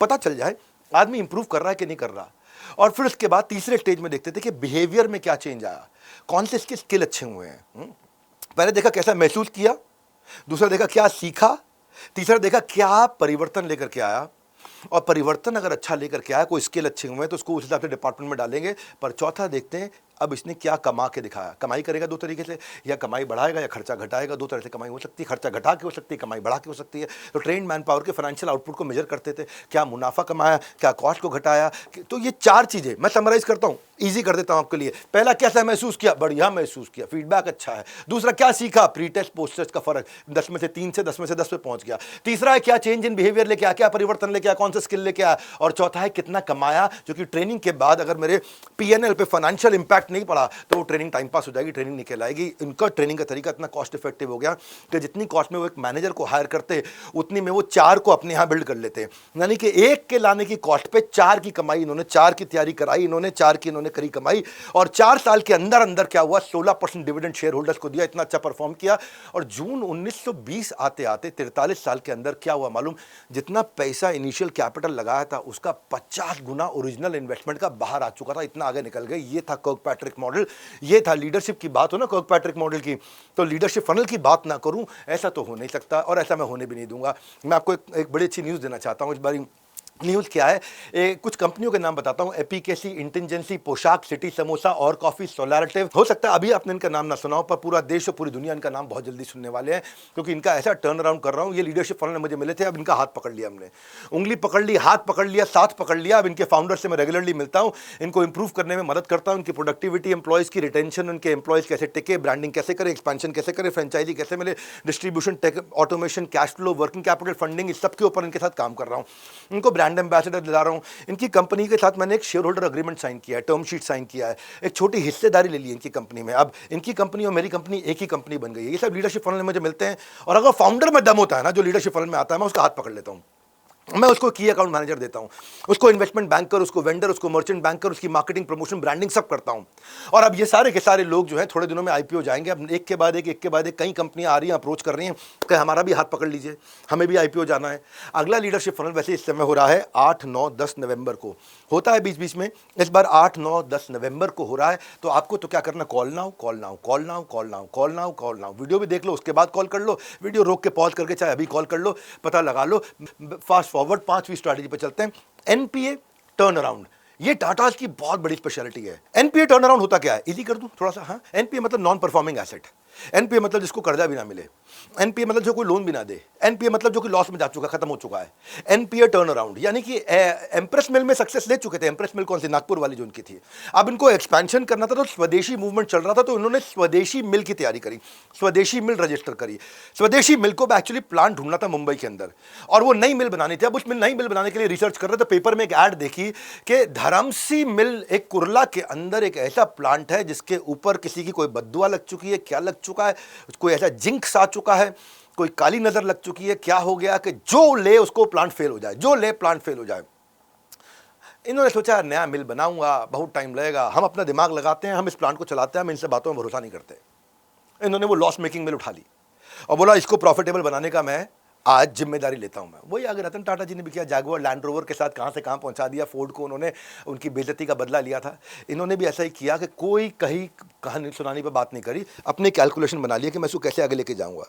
पता चल जाए आदमी इंप्रूव कर रहा है कि नहीं कर रहा। और फिर उसके बाद तीसरे स्टेज में देखते थे कि बिहेवियर में क्या चेंज आया। कौन से इसके स्किल अच्छे हुए हैं। पहले देखा कैसा महसूस किया, दूसरा देखा क्या सीखा, तीसरा देखा क्या परिवर्तन लेकर के आया, और परिवर्तन अगर अच्छा लेकर के आया, कोई स्किल अच्छे हुए हैं तो उसको उस हिसाब से डिपार्टमेंट में डालेंगे। पर चौथा देखते हैं अब इसने क्या कमा के दिखाया। कमाई करेगा दो तरीके से, या कमाई बढ़ाएगा या खर्चा घटाएगा। दो तरह से कमाई हो सकती है, खर्चा घटा के हो सकती है, कमाई बढ़ा के हो सकती है। तो ट्रेंड मैन पावर के फाइनेंशियल आउटपुट को मेजर करते थे, क्या मुनाफा कमाया, क्या कॉस्ट को घटाया। तो ये चार चीज़ें मैं समराइज करता हूँ, ईजी कर देता हूँ आपके लिए। पहला, कैसा महसूस किया, बढ़िया महसूस किया, फीडबैक अच्छा है। दूसरा, क्या सीखा, प्री टेस्ट पोस्ट टेस्ट का फर्क, 10 में से 3 से 10 में से 10 पे पहुंच गया। तीसरा है क्या चेंज इन बिहेवियर लेके आया, क्या परिवर्तन लेके आया, कौन सा स्किल लेके आया। और चौथा है कितना कमाया, जो कि ट्रेनिंग के बाद अगर मेरे पीएनएल पे फाइनेंशियल इंपैक्ट नहीं पड़ा तो वो ट्रेनिंग टाइम पास हो जाएगी, ट्रेनिंग निकल आएगी। इनका ट्रेनिंग का तरीका इतना कॉस्ट इफेक्टिव हो गया कि जितनी कॉस्ट में वो एक मैनेजर को हायर करते उतनी में वो 4 को अपने यहाँ बिल्ड कर लेते हैं। यानी कि 1 के लाने की कॉस्ट पे 4 की कमाई इन्होंने, 4 की तैयारी कराई इन्होंने, 4 की इन्होंने करी कमाई। और 4 साल के अंदर अंदर क्या हुआ, 16% डिविडेंड शेयर होल्डर्स को दिया, इतना अच्छा परफॉर्म किया। और जून 1920 आते आते 43 साल के अंदर क्या हुआ मालूम, जितना पैसा इनिशियल कैपिटल लगाया था उसका 50 गुना ओरिजिनल इन्वेस्टमेंट का बाहर आ चुका था, इतना आगे निकल गए। ये था कर्कपैट्रिक मॉडल, ये था लीडरशिप की बात हो ना कर्कपैट्रिक मॉडल की, तो लीडरशिप फनल की बात ना करूं, ऐसा तो हो नहीं सकता और ऐसा मैं होने भी नहीं दूंगा। मैं आपको एक बड़ी अच्छी न्यूज़ देना चाहता हूं इस बार। न्यूज़ क्या है, कुछ कंपनियों के नाम बताता हूं, एपीकेसी, इंटेलिजेंसी, पोशाक, सिटी समोसा और कॉफी, सोलैरिटिव। हो सकता है अभी आपने इनका नाम ना सुना हो, पर पूरा देश और पूरी दुनिया इनका नाम बहुत जल्दी सुनने वाले हैं, क्योंकि इनका ऐसा टर्न अराउंड कर रहा हूं। ये लीडरशिप फनल मुझे मिले थे, अब इनका हाथ पकड़ लिया हमने, उंगली पकड़ ली, हाथ पकड़ लिया, साथ पकड़ लिया। अब इनके फाउंडर से मैं रेगुलरली मिलता हूं, इनको इंप्रूव करने में मदद करता हूं, इनकी प्रोडक्टिविटी, एम्प्लॉयज़ की रिटेंशन, उनके एम्प्लॉयज़ कैसे टिके, ब्रांडिंग कैसे करें, एक्सपेंशन कैसे करें, फ्रेंचाइजी कैसे मिले, distribution, tech, automation, cash flow, working capital, funding, इस सब के ऊपर इनके साथ काम कर रहा हूँ। इनको ब्रांड एम्बेसडर दिला रहा हूँ। इनकी कंपनी के साथ मैंने एक शेयर होल्डर एग्रीमेंट साइन किया है, टर्म शीट साइन किया है, एक छोटी हिस्सेदारी ले ली इनकी कंपनी में। अब इनकी कंपनी और मेरी कंपनी एक ही कंपनी बन गई है। ये सब लीडरशिप फनल में मुझे मिलते हैं, और अगर फाउंडर में दम होता है ना, जो लीडरशिप फनल में आता है, मैं उसका हाथ पकड़ लेता हूँ। मैं उसको की अकाउंट मैनेजर देता हूं, उसको इन्वेस्टमेंट बैंकर, उसको वेंडर, उसको मर्चेंट बैंकर, उसकी मार्केटिंग, प्रमोशन, ब्रांडिंग सब करता हूं। और अब ये सारे के सारे लोग जो हैं थोड़े दिनों में आईपीओ जाएंगे। अब एक के बाद एक कई कंपनियां आ रही हैं, अप्रोच कर रही हैं कि हमारा भी हाथ पकड़ लीजिए, हमें भी आईपीओ जाना है। अगला लीडरशिप फनल वैसे इस समय हो रहा है 8, 9, 10 नवंबर को, होता है बीच बीच में, इस बार 8, 9, 10 नवंबर को हो रहा है। तो आपको तो क्या करना, call now, call now, call now, call now, call now, call now. Video भी देख लो, उसके बाद कॉल कर लो, वीडियो रोक के पॉज करके चाहे अभी कॉल कर लो, पता लगा लो। फास्ट फॉरवर्ड 5वीं स्ट्रैटेजी पे चलते हैं, एनपीए टर्न अराउंड। ये टाटास की बहुत बड़ी स्पेशलिटी है। एनपीए टर्न अराउंड होता क्या है, इजी कर दूं थोड़ा सा। हाँ, एनपीए मतलब नॉन परफॉर्मिंग एसेट। एनपीए मतलब जिसको कर्जा भी ना मिले, एनपीए मतलब जो कोई लोन भी ना दे, एनपीए मतलब जो कि लॉस में जा चुका, खत्म हो चुका है। एनपीए टर्न अराउंड यानी कि एम्प्रेस मिल में सक्सेस ले चुके थे। एम्प्रेस मिल कौन सी, नागपुर वाली जो उनकी थी। अब इनको एक्सपेंशन करना था, तो स्वदेशी मूवमेंट चल रहा था, तो इन्होंने स्वदेशी मिल की तैयारी करी, स्वदेशी मिल रजिस्टर करी। स्वदेशी मिल को एक्चुअली प्लांट ढूंढना था मुंबई के अंदर, और वो नई मिल बनानी थी। अब उस नई मिल बनाने के लिए रिसर्च कर रहे थे, पेपर में एक ऐड देखी कि धरमसी मिल, एक कुरला के अंदर एक ऐसा प्लांट है जिसके ऊपर किसी की कोई बद्दुआ लग चुकी है, क्या लग चुका है, कोई ऐसा जिंक्स आ चुका है, कोई काली नजर लग चुकी है, क्या हो गया कि जो ले उसको प्लांट फेल हो जाए, जो ले प्लांट फेल हो जाए। इन्होंने सोचा नया मिल बनाऊंगा, बहुत टाइम लगेगा, हम अपना दिमाग लगाते हैं, हम इस प्लांट को चलाते हैं, हम इनसे बातों में भरोसा नहीं करते। इन्होंने वो लॉस मेकिंग मिल उठा ली और बोला इसको प्रॉफिटेबल बनाने का मैं आज जिम्मेदारी लेता हूं। मैं वही आगे रतन टाटा जी ने भी किया, जैगुआर लैंड रोवर के साथ कहां से कहां पहुंचा दिया, फोर्ड को उन्होंने उनकी बेइज्जती का बदला लिया था। इन्होंने भी ऐसा ही किया कि कोई कहीं कहानी सुनानी पर बात नहीं करी, अपने कैलकुलेशन बना लिया कि मैं इसको कैसे आगे लेके जाऊंगा।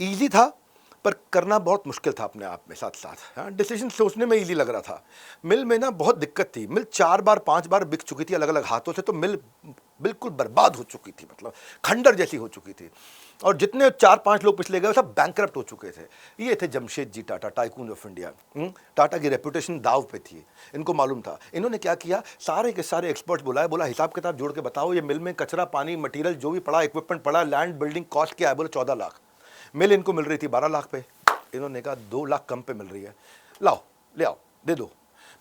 ईजी था पर करना बहुत मुश्किल था अपने आप में, साथ साथ हाँ डिसीजन सोचने में इजी लग रहा था। मिल में ना बहुत दिक्कत थी, मिल 4 बार 5 बार बिक चुकी थी अलग अलग हाथों से, तो मिल बिल्कुल बर्बाद हो चुकी थी, मतलब खंडर जैसी हो चुकी थी। और जितने 4-5 लोग पिछले गए सब बैंकरप्ट हो चुके थे। ये थे Jamshedji Tata, tycoon of India. Tata की रेपुटेशन दाव पे थी, इनको मालूम था। इन्होंने क्या किया, सारे के सारे एक्सपर्ट्स बुलाए, बोला हिसाब किताब जोड़ के बताओ ये मिल में कचरा, पानी, मटीरियल जो भी पड़ा, इक्विपमेंट पड़ा, लैंड, बिल्डिंग, कॉस्ट क्या है, बोले 14 लाख। मिल इनको मिल रही थी 12 लाख पे, इन्होंने कहा 2 लाख कम पे मिल रही है, लाओ ले आओ दे दो।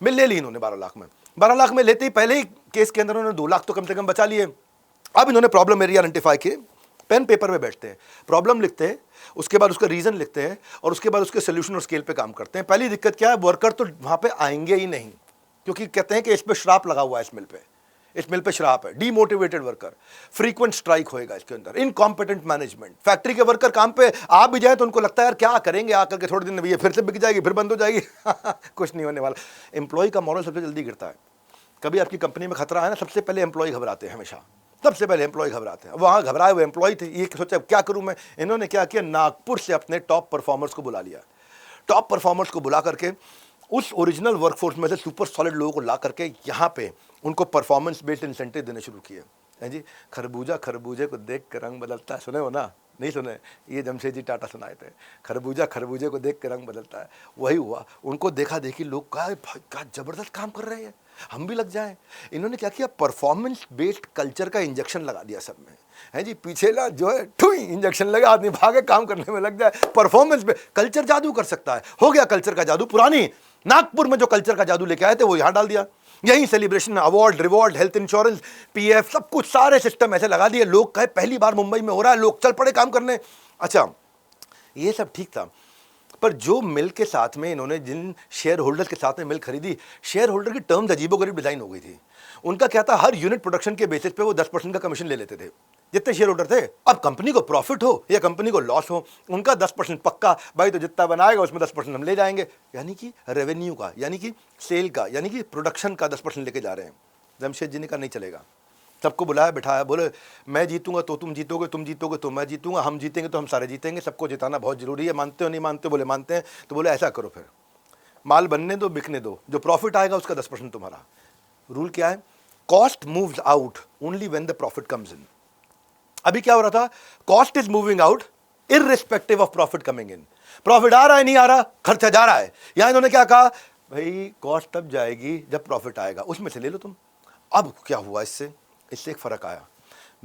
मिल ले ली इन्होंने 12 लाख में। 12 लाख में लेते ही पहले ही केस के अंदर उन्होंने 2 लाख तो कम से कम बचा लिए। अब इन्होंने प्रॉब्लम एरिया आइडेंटिफाई किए, पेन पेपर में बैठते हैं, प्रॉब्लम लिखते हैं, उसके बाद उसका रीजन लिखते हैं, और उसके बाद उसके सोल्यूशन और स्केल पे काम करते हैं। पहली दिक्कत क्या है, वर्कर तो वहां पे आएंगे ही नहीं, क्योंकि कहते हैं कि इस पे श्राप लगा हुआ है, इस मिल पे श्राप है। डीमोटिवेटेड वर्कर, फ्रीक्वेंट स्ट्राइक होएगा इसके अंदर, इनकॉम्पिटेंट मैनेजमेंट। फैक्ट्री के वर्कर काम पे आ भी जाए तो उनको लगता है यार क्या करेंगे आकर के, थोड़े दिन में ये फिर से बिक जाएगी, फिर बंद हो जाएगी कुछ नहीं होने वाला। एम्प्लॉय का मॉरल सबसे जल्दी गिरता है। कभी आपकी कंपनी में खतरा है ना, सबसे पहले एम्प्लॉय घबराते हैं हमेशा, सबसे पहले एम्प्लॉय घबराते हैं। वहाँ घबराए हुए एम्प्लॉय थे, ये सोचा क्या करूँ मैं। इन्होंने क्या किया, नागपुर से अपने टॉप परफॉर्मर्स को बुला लिया। टॉप परफॉर्मर्स को बुला करके उस ओरिजिनल वर्कफोर्स में से सुपर सॉलिड लोगों को ला करके यहाँ पे उनको परफॉर्मेंस बेस्ड इंसेंटिव देने शुरू किए हैं जी। खरबूजा खरबूजे को देख कर रंग बदलता है, सुने हो ना? नहीं सुने? ये जमशेदजी टाटा सुनाए थे, खरबूजा खरबूजे को देख कर रंग बदलता है। वही हुआ, उनको देखा देखी लोग कहा भाई क्या जबरदस्त काम कर रहे हैं, हम भी लग जाएं। इन्होंने क्या किया, परफॉर्मेंस बेस्ड कल्चर का इंजेक्शन लगा दिया सब में, है जी। पीछे ला जो है ठुई इंजेक्शन लगा, आदमी भागे काम करने में लग जाए। परफॉर्मेंस पे कल्चर जादू कर सकता है, हो गया कल्चर का जादू। पुरानी नागपुर में जो कल्चर का जादू लेके आए थे वो यहां डाल दिया। यही सेलिब्रेशन में award, reward, health insurance, PF, सब कुछ सारे सिस्टम ऐसे लगा दिए। लोग कहे पहली बार मुंबई में हो रहा है, लोग चल पड़े काम करने। अच्छा, ये सब ठीक था, पर जो मिल के साथ में इन्होंने जिन शेयर होल्डर्स के साथ में मिल खरीदी, शेयर होल्डर की टर्म्स अजीबोगरीब डिजाइन हो गई थी। उनका क्या था, हर यूनिट प्रोडक्शन के बेसिस पे वो 10% का कमीशन ले लेते थे जितने शेयर होल्डर थे। अब कंपनी को प्रॉफिट हो या कंपनी को लॉस हो, उनका 10% पक्का, भाई तो जितना बनाएगा उसमें 10% हम ले जाएंगे। यानी कि रेवेन्यू का, यानी कि सेल का, यानी कि प्रोडक्शन का 10% लेके जा रहे हैं। जमशेद जी ने कहा नहीं चलेगा। सबको बुलाया बिठाया, बोले मैं जीतूंगा तो तुम जीतोगे, तुम जीतोगे तो मैं जीतूंगा, हम जीतेंगे तो हम सारे जीतेंगे, सबको जिताना बहुत जरूरी है। मानते हो नहीं मानते हो? बोले मानते हैं। तो बोले ऐसा करो, फिर माल बनने दो, बिकने दो, जो प्रॉफिट आएगा उसका 10% तुम्हारा। रूल क्या है, cost moves out only when the profit comes in. अभी क्या हो रहा था, cost is moving out irrespective of profit coming in. Profit आ रहा है नहीं आ रहा, खर्चा जा रहा है। यहां इन्होंने क्या कहा, भाई कॉस्ट तब जाएगी जब प्रॉफिट आएगा, उसमें से ले लो तुम। अब क्या हुआ, इससे एक फर्क आया।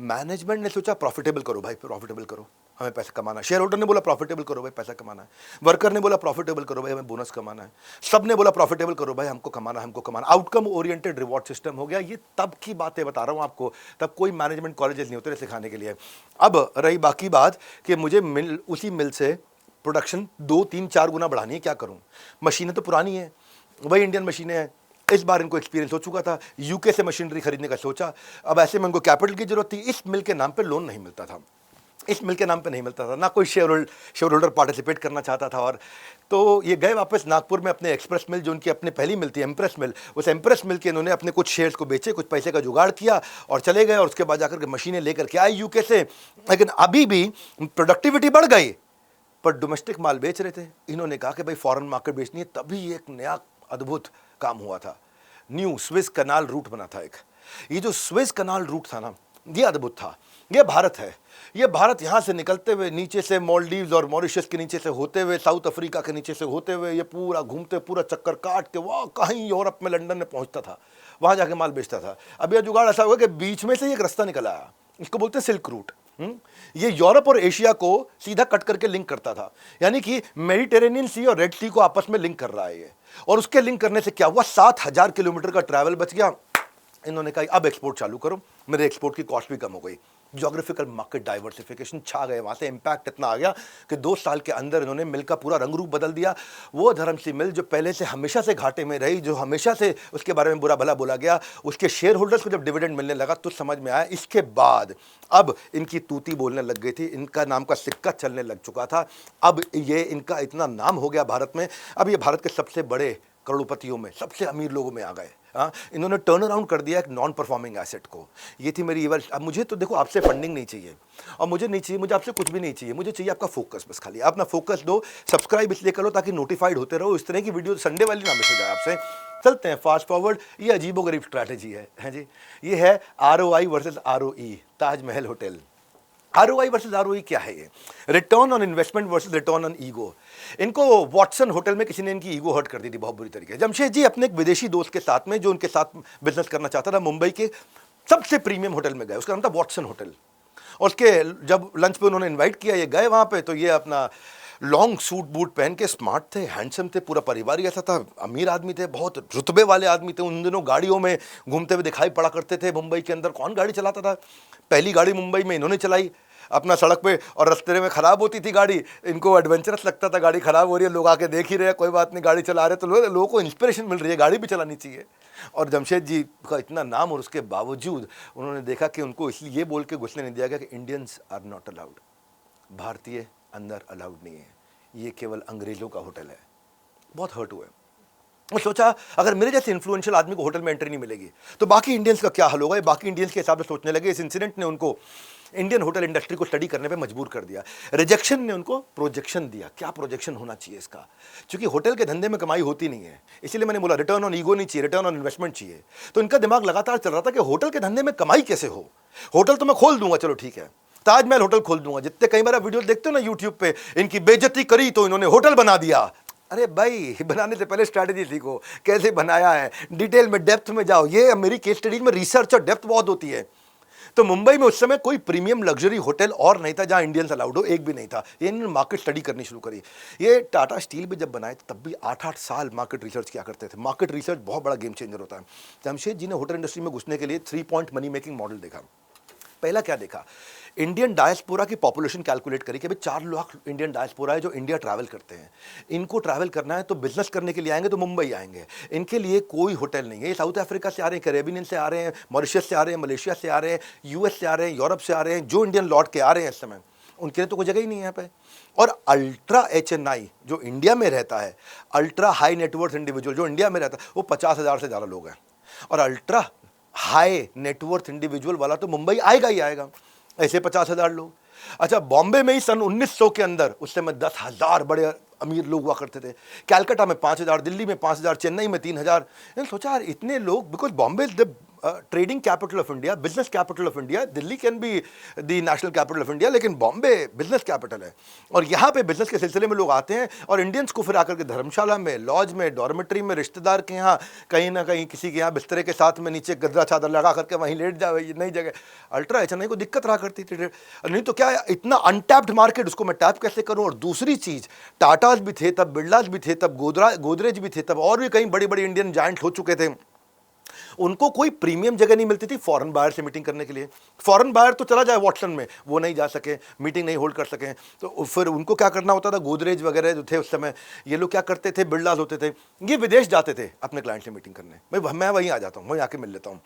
मैनेजमेंट ने सोचा प्रॉफिटेबल करो भाई, प्रॉफिटेबल करो, हमें पैसा कमाना है। शेयर होल्डर ने बोला प्रॉफिटेबल करो भाई, पैसा कमाना है। वर्कर ने बोला प्रॉफिटेबल करो भाई, हमें बोनस कमाना है। सब ने बोला प्रॉफिटेबल करो भाई, हमको कमाना, हमको कमाना। आउटकम ओरिएंटेड रिवॉर्ड सिस्टम हो गया। ये तब की बातें बता रहा हूं आपको, तब कोई मैनेजमेंट कॉलेजेस नहीं होते सिखाने के लिए। अब रही बाकी बात कि मुझे उसी मिल से प्रोडक्शन 2, 3, 4 गुना बढ़ानी है, क्या करूं? मशीनें तो पुरानी है, वही इंडियन मशीनें हैं। इस बार इनको एक्सपीरियंस हो चुका था, यूके से मशीनरी खरीदने का सोचा। अब ऐसे में इनको कैपिटल की जरूरत थी। इस मिल के नाम पे लोन नहीं मिलता था, इस मिल के नाम पे नहीं मिलता था, ना कोई शेयर होल्डर पार्टिसिपेट करना चाहता था। और तो ये गए वापस नागपुर में अपने एक्सप्रेस मिल, जो उनकी अपनी पहली मिल थी, एम्प्रेस मिल। उस एम्प्रेस मिल के इन्होंने अपने कुछ शेयर्स को बेचे, कुछ पैसे का जुगाड़ किया और चले गए। और उसके बाद जाकर के मशीनें लेकर के आए यूके से। लेकिन अभी भी प्रोडक्टिविटी बढ़ गई, पर डोमेस्टिक माल बेच रहे थे। इन्होंने कहा कि भाई फॉरेन मार्केट बेचनी है। तभी एक नया अद्भुत काम हुआ था, न्यू स्विस कनाल रूट बना था एक। ये जो स्विस कनाल रूट था ना, ये अद्भुत था। ये भारत है, ये भारत यहाँ से निकलते हुए नीचे से मालदीव्स और मॉरिशस के नीचे से होते हुए, साउथ अफ्रीका के नीचे से होते हुए, ये पूरा घूमते, पूरा चक्कर काट के वहाँ कहीं यूरोप में, लंदन में पहुँचता था, वहाँ जाके माल बेचता था। अब यह जुगाड़ ऐसा हुआ कि बीच में से एक रास्ता निकल आया, इसको बोलते हैं सिल्क रूट। ये यूरोप और एशिया को सीधा कट करके लिंक करता था। यानी कि मेडिटेरेनियन सी और रेड सी को आपस में लिंक कर रहा है ये। और उसके लिंक करने से क्या हुआ, 7,000 किलोमीटर का ट्रैवल बच गया। इन्होंने कहा अब एक्सपोर्ट चालू करो, मेरे एक्सपोर्ट की कॉस्ट भी कम हो गई। ज्योग्राफिकल मार्केट डाइवर्सिफिकेशन छा गए, वहां से इंपैक्ट इतना आ गया कि 2 साल के अंदर इन्होंने मिल का पूरा रंग रूप बदल दिया। वो धर्मसी मिल जो पहले से हमेशा से घाटे में रही, जो हमेशा से उसके बारे में बुरा भला बोला गया, उसके शेयर होल्डर्स को जब डिविडेंड मिलने लगा तो समझ में आया। इसके बाद अब इनकी तूती बोलने लग गई थी, इनका नाम का सिक्का चलने लग चुका था। अब ये इनका इतना नाम हो गया भारत में, अब ये भारत के सबसे बड़े करोड़पतियों में, सबसे अमीर लोगों में आ गए। इन्होंने टर्न अराउंड कर दिया एक नॉन परफॉर्मिंग एसेट को। ये थी मेरी अब मुझे तो देखो, आपसे फंडिंग नहीं चाहिए और मुझे नहीं चाहिए, मुझे आपसे कुछ भी नहीं चाहिए, मुझे चाहिए आपका फोकस। बस खाली अपना फोकस दो। सब्सक्राइब इसलिए करो ताकि नोटिफाइड होते रहो। इस तरह की वीडियो संडे वाली ना मिस हो जाए आपसे। चलते हैं फास्ट फॉरवर्ड। ये अजीबोगरीब स्ट्रैटेजी है जी। ये है ROI versus ROE, Taj Mahal hotel. ROI versus ROE क्या है ये? Return on investment versus return on ego. इनको वॉटसन होटल में किसी ने इनकी ईगो हर्ट कर दी थी बहुत बुरी तरीके से। जमशेद जी अपने एक विदेशी दोस्त के साथ में, जो उनके साथ बिजनेस करना चाहता था, मुंबई के सबसे प्रीमियम होटल में गए, उसका नाम था वॉटसन होटल। और उसके जब लंच पे उन्होंने इन्वाइट किया, ये गए वहाँ पे, तो ये अपना लॉन्ग सूट बूट पहन के स्मार्ट थे, हैंडसम थे, पूरा परिवार ऐसा था, अमीर आदमी थे, बहुत रुतबे वाले आदमी थे। उन दिनों गाड़ियों में घूमते हुए दिखाई पड़ा करते थे मुंबई के अंदर। कौन गाड़ी चलाता था? पहली गाड़ी मुंबई में इन्होंने चलाई अपना सड़क पे, और रास्ते में खराब होती थी गाड़ी। इनको एडवेंचरस लगता था, गाड़ी खराब हो रही है, लोग आके देख ही रहे हैं, कोई बात नहीं, गाड़ी चला रहे, तो लोगों को इंस्पिरेशन मिल रही है, गाड़ी भी चलानी चाहिए। और जमशेद जी का इतना नाम, और उसके बावजूद उन्होंने देखा कि उनको इसलिए ये बोल के घुसने नहीं दिया गया कि इंडियंस आर नॉट अलाउड, भारतीय अंदर अलाउड नहीं है, ये केवल अंग्रेज़ों का होटल है। बहुत हर्ट हुए। और सोचा अगर मेरे जैसे इन्फ्लुएंशियल आदमी को होटल में एंट्री नहीं मिलेगी तो बाकी इंडियंस का क्या हाल होगा। ये बाकी इंडियंस के हिसाब से सोचने लगे। इस इंसिडेंट ने उनको इंडियन होटल इंडस्ट्री को स्टडी करने पे मजबूर कर दिया। रिजेक्शन ने उनको प्रोजेक्शन दिया, क्या प्रोजेक्शन होना चाहिए इसका, क्योंकि होटल के धंधे में कमाई होती नहीं है। इसीलिए मैंने बोला रिटर्न ऑन ईगो नहीं चाहिए, रिटर्न ऑन इन्वेस्टमेंट चाहिए। तो इनका दिमाग लगातार चल रहा था कि होटल के धंधे में कमाई कैसे हो। होटल तो मैं खोल दूंगा, चलो ठीक है, ताजमहल होटल खोल दूंगा। जितने कई बार वीडियो देखते हो ना यूट्यूब पे, इनकी बेइज्जती करी तो इन्होंने होटल बना दिया। अरे भाई, बनाने से पहले स्ट्रैटेजी सीखो, कैसे बनाया है, डिटेल में डेप्थ में जाओ। ये मेरी केस स्टडीज में रिसर्च और डेप्थ बहुत होती है। तो मुंबई में उस समय कोई प्रीमियम लग्जरी होटल और नहीं था जहां इंडियंस अलाउड हो, एक भी नहीं था। ये इन्होंने मार्केट स्टडी करनी शुरू करी। ये टाटा स्टील भी जब बनाए तब भी 8-8 साल मार्केट रिसर्च किया करते थे। मार्केट रिसर्च बहुत बड़ा गेम चेंजर होता है। जमशेद जी ने होटल इंडस्ट्री में घुसने के लिए 3 पॉइंट मनी मेकिंग मॉडल देखा। पहला क्या देखा, इंडियन डायस्पोरा की पॉपुलेशन कैलकुलेट करी कि भाई 4 लाख इंडियन डायस्पोरा है जो इंडिया ट्रैवल करते हैं। इनको ट्रैवल करना है तो बिजनेस करने के लिए आएंगे तो मुंबई आएंगे। इनके लिए कोई होटल नहीं है। ये साउथ अफ्रीका से आ रहे हैं, कैरेबियन से आ रहे हैं, मॉरिशस से आ रहे हैं, मलेशिया से आ रहे हैं, यूएस से आ रहे हैं, यूरोप से आ रहे हैं। जो इंडियन लौट के आ रहे हैं इस समय, उनके लिए तो कोई जगह ही नहीं है यहाँ पे। और अल्ट्रा HNI जो इंडिया में रहता है, अल्ट्रा हाई नेटवर्थ इंडिविजुअल जो इंडिया में रहता है, वो 50,000 से ज़्यादा लोग हैं। और अल्ट्रा हाई नेटवर्थ इंडिविजुअल वाला तो मुंबई आएगा ही आएगा, ऐसे 50,000 लोग। अच्छा, बॉम्बे में ही सन 1900 के अंदर उस समय 10,000 बड़े अमीर लोग हुआ करते थे। कैलकाटा में 5,000, दिल्ली में 5,000, चेन्नई में 3,000। सोचा यार इतने लोग, because Bombay is the trading capital of India, business capital of India. Delhi can be the national capital of India, लेकिन बॉम्बे बिजनेस कैपिटल है। और यहाँ पे बिजनेस के सिलसिले में लोग आते हैं और इंडियंस को फिर आकर के धर्मशाला में, लॉज में, डॉर्मेट्री में, रिश्तेदार के यहाँ, कहीं ना कहीं किसी के यहाँ बिस्तरे के साथ में नीचे गद्दा चादर लगा करके वहीं लेट जाए, नई जगह। अल्ट्रा HNI को दिक्कत रहा करती थी। नहीं तो क्या इतना अनटैप्ड मार्केट, उसको मैं टैप कैसे करूँ। और दूसरी चीज़, टाटाज भी थे तब, बिरलाज भी थे तब, गोदरेज भी थे तब, और भी कई बड़ी बड़ी इंडियन जायंट हो चुके थे। उनको कोई प्रीमियम जगह नहीं मिलती थी फॉरेन बायर से मीटिंग करने के लिए। फॉरेन बायर तो चला जाए वॉटसन में, वो नहीं जा सके, मीटिंग नहीं होल्ड कर सके। तो फिर उनको क्या करना होता था, गोदरेज वगैरह जो थे उस समय, ये लोग क्या करते थे, बिरलाज होते थे, ये विदेश जाते थे अपने क्लाइंट से मीटिंग करने। मैं वहीं आ जाता हूँ, वहीं आके मिल लेता हूँ।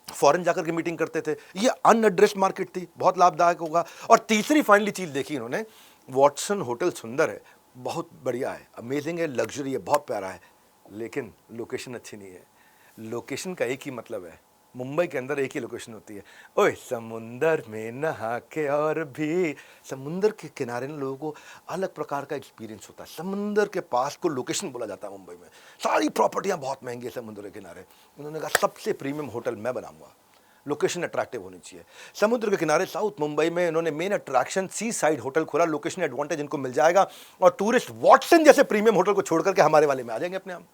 फॉरेन जाकर के मीटिंग करते थे। ये अनएड्रेस्ड मार्केट थी, बहुत लाभदायक होगा। और तीसरी फाइनली चीज़ देखी इन्होंने, वॉटसन होटल सुंदर है, बहुत बढ़िया है, अमेजिंग है, लग्जरी है, बहुत प्यारा है, लेकिन लोकेशन अच्छी नहीं है। लोकेशन का एक ही मतलब है, मुंबई के अंदर एक ही लोकेशन होती है, ओए समुंदर में नहा के। और भी समुंदर के किनारे ना लोगों को अलग प्रकार का एक्सपीरियंस होता है। समुंदर के पास को लोकेशन बोला जाता है मुंबई में। सारी प्रॉपर्टियां बहुत महंगी है समुद्र के किनारे। उन्होंने कहा सबसे प्रीमियम होटल मैं बनाऊंगा, लोकेशन अट्रैक्टिव होनी चाहिए। समुद्र के किनारे साउथ मुंबई में इन्होंने मेन अट्रैक्शन सी साइड होटल खोला। लोकेशन एडवांटेज इनको मिल जाएगा और टूरिस्ट वॉटसन जैसे प्रीमियम होटल को छोड़ करके हमारे वाले में आ जाएंगे अपने आप।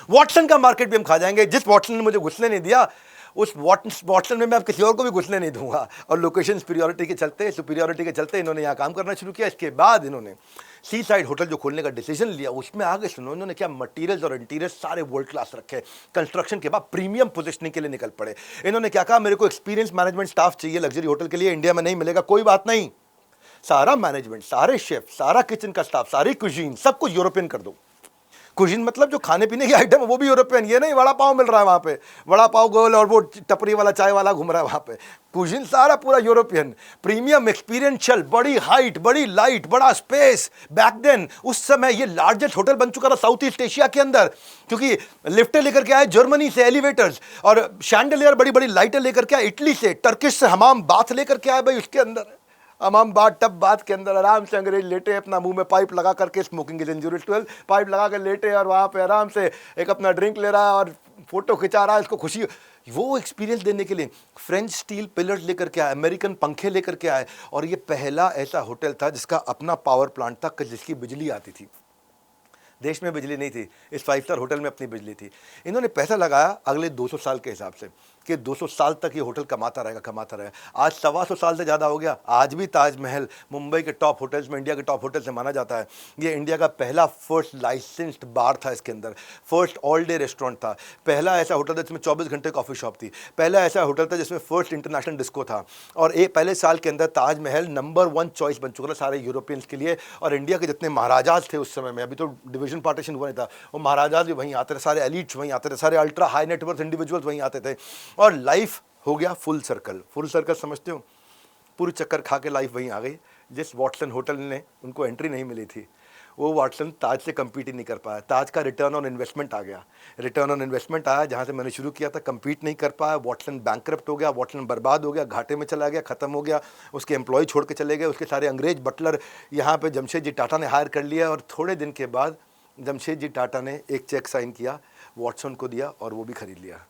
वॉटसन का मार्केट भी हम खा जाएंगे। जिस वॉटसन ने मुझे घुसने नहीं दिया, उस वॉटसन में मैं अब किसी और को भी घुसने नहीं दूंगा। और लोकेशन सुपीरियरिटी के चलते इन्होंने यहाँ काम करना शुरू किया। इसके बाद इन्होंने सी साइड होटल जो खोलने का डिसीजन लिया, उसमें आगे सुनो इन्होंने क्या, मटीरियल्स और इंटीरियर्स सारे वर्ल्ड क्लास रखे। कंस्ट्रक्शन के बाद प्रीमियम पोजिशनिंग के लिए निकल पड़े। इन्होंने क्या कहा, मेरे को एक्सपीरियंस मैनेजमेंट स्टाफ चाहिए लग्जरी होटल के लिए, इंडिया में नहीं मिलेगा, कोई बात नहीं, सारा मैनेजमेंट, सारे शेफ, सारा किचन का स्टाफ, सारी कुजीन, सब कुछ यूरोपियन कर दो। कुजीन मतलब जो खाने पीने की आइटम है वो भी यूरोपियन। ये नहीं वड़ा पाव मिल रहा है वहाँ पे, वड़ा पाव गोल और वो टपरी वाला चाय वाला घूम रहा है वहाँ पे। कुजीन सारा पूरा यूरोपियन, प्रीमियम, एक्सपीरियंशियल, बड़ी हाइट, बड़ी लाइट, बड़ा स्पेस। बैक देन उस समय ये लार्जेस्ट होटल बन चुका था साउथ ईस्ट एशिया के अंदर, क्योंकि लिफ्टें लेकर के आए जर्मनी से, एलिवेटर्स, और शैंडलियर बड़ी बड़ी लाइटें लेकर के आए इटली से, टर्किश से हमाम बाथ लेकर के आए भाई। उसके अंदर हमाम बात टब बात के अंदर आराम से अंग्रेज लेटे, अपना मुंह में पाइप लगा करके, smoking is injurious to health, pipe लगा कर लेटे और वहाँ पे आराम से एक अपना ड्रिंक ले रहा है और फोटो खिंचा रहा है, इसको खुशी। वो एक्सपीरियंस देने के लिए फ्रेंच स्टील पिलर्स लेकर के आए, अमेरिकन पंखे लेकर के आए। और ये पहला ऐसा होटल था जिसका अपना पावर प्लांट था, जिसकी बिजली आती थी। देश में बिजली नहीं थी, इस 5 स्टार होटल में अपनी बिजली थी। इन्होंने पैसा लगाया अगले 200 साल के हिसाब से कि 200 साल तक ये होटल कमाता रहेगा। आज 125 साल से ज़्यादा हो गया। आज भी ताजमहल मुंबई के टॉप होटल्स में, इंडिया के टॉप होटल से माना जाता है। ये इंडिया का पहला फर्स्ट लाइसेंस्ड बार था, इसके अंदर फर्स्ट ऑल डे रेस्टोरेंट था, पहला ऐसा होटल था जिसमें 24 घंटे कॉफ़ी शॉप थी, पहला ऐसा होटल था जिसमें फर्स्ट इंटरनेशनल डिस्को था। और एक पहले साल के अंदर ताजमहल नंबर 1 चॉइस बन चुका था सारे यूरोपियंस के लिए। और इंडिया के जितने महाराजाज थे उस समय में, अभी तो डिवीजन पार्टीशन हुआ नहीं था, वो महाराजाज भी वहीं आते थे, सारे एलिट्स वहीं आते थे, सारे अल्ट्रा हाई नेटवर्थ इंडिविजुअल्स वहीं आते थे। और लाइफ हो गया फुल सर्कल समझते हो, पूरी चक्कर खा के लाइफ वहीं आ गई। जिस वॉटसन होटल ने उनको एंट्री नहीं मिली थी, वो वॉटसन ताज से कम्पीट ही नहीं कर पाया। ताज का रिटर्न ऑन इन्वेस्टमेंट आ गया, रिटर्न ऑन इन्वेस्टमेंट आया जहाँ से मैंने शुरू किया था, कम्पीट नहीं कर पाया। वॉटसन बैंकरप्ट हो गया, वॉटसन बर्बाद हो गया, घाटे में चला गया, ख़त्म हो गया, उसके एम्प्लॉय छोड़ के चले गए, उसके सारे अंग्रेज बटलर यहाँ पे जमशेद जी टाटा ने हायर कर लिया। और थोड़े दिन के बाद जमशेद जी टाटा ने एक चेक साइन किया, वॉटसन को दिया और वो भी खरीद लिया।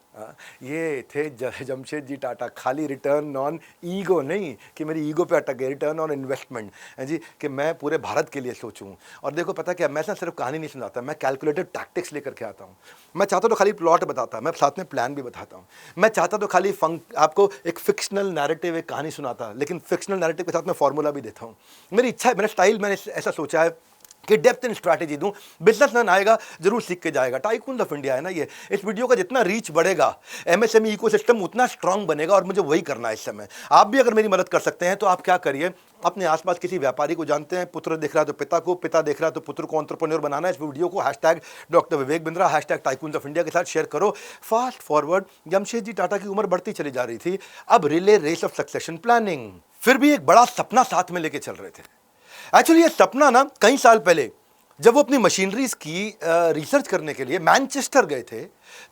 ये थे जमशेद जी टाटा। खाली रिटर्न ऑन ईगो नहीं कि मेरी ईगो पे अटक गए, रिटर्न ऑन इन्वेस्टमेंट है जी, कि मैं पूरे भारत के लिए सोचूं। और देखो पता क्या, मैं सिर्फ कहानी नहीं सुनाता, मैं कैलकुलेटेड टैक्टिक्स लेकर के आता हूँ। मैं चाहता तो खाली प्लॉट बताता, मैं साथ में प्लान भी बताता हूँ। मैं चाहता तो खाली आपको एक फिक्शनल नैरेटिव, एक कहानी सुनाता, लेकिन फिक्शनल नैरेटिव के साथ मैं फॉर्मूला भी देता हूँ। मेरी इच्छा है, मेरा स्टाइल, मैंने ऐसा सोचा है कि डेप्थ इन स्ट्रैटेजी दूं। बिजनेसमैन आएगा जरूर सीख के जाएगा। टाइकून ऑफ इंडिया है ना ये। इस वीडियो का जितना रीच बढ़ेगा, एमएसएमई इकोसिस्टम उतना स्ट्रांग बनेगा, और मुझे वही करना है इस समय। आप भी अगर मेरी मदद कर सकते हैं तो आप क्या करिए, अपने आसपास किसी व्यापारी को जानते हैं, पुत्र देख रहा है तो पिता को, पिता देख रहा है तो पुत्र को एंटरप्रेन्योर बनाना है, इस वीडियो को #doctor Vivek Bindra, #tycoon of India के साथ शेयर करो। फास्ट फॉरवर्ड, जमशेद जी टाटा की उम्र बढ़ती चली जा रही थी, अब relay race of succession planning. फिर भी एक बड़ा सपना साथ में लेके चल रहे थे। एक्चुअली ये सपना ना कई साल पहले जब वो अपनी मशीनरीज की रिसर्च करने के लिए मैनचेस्टर गए थे,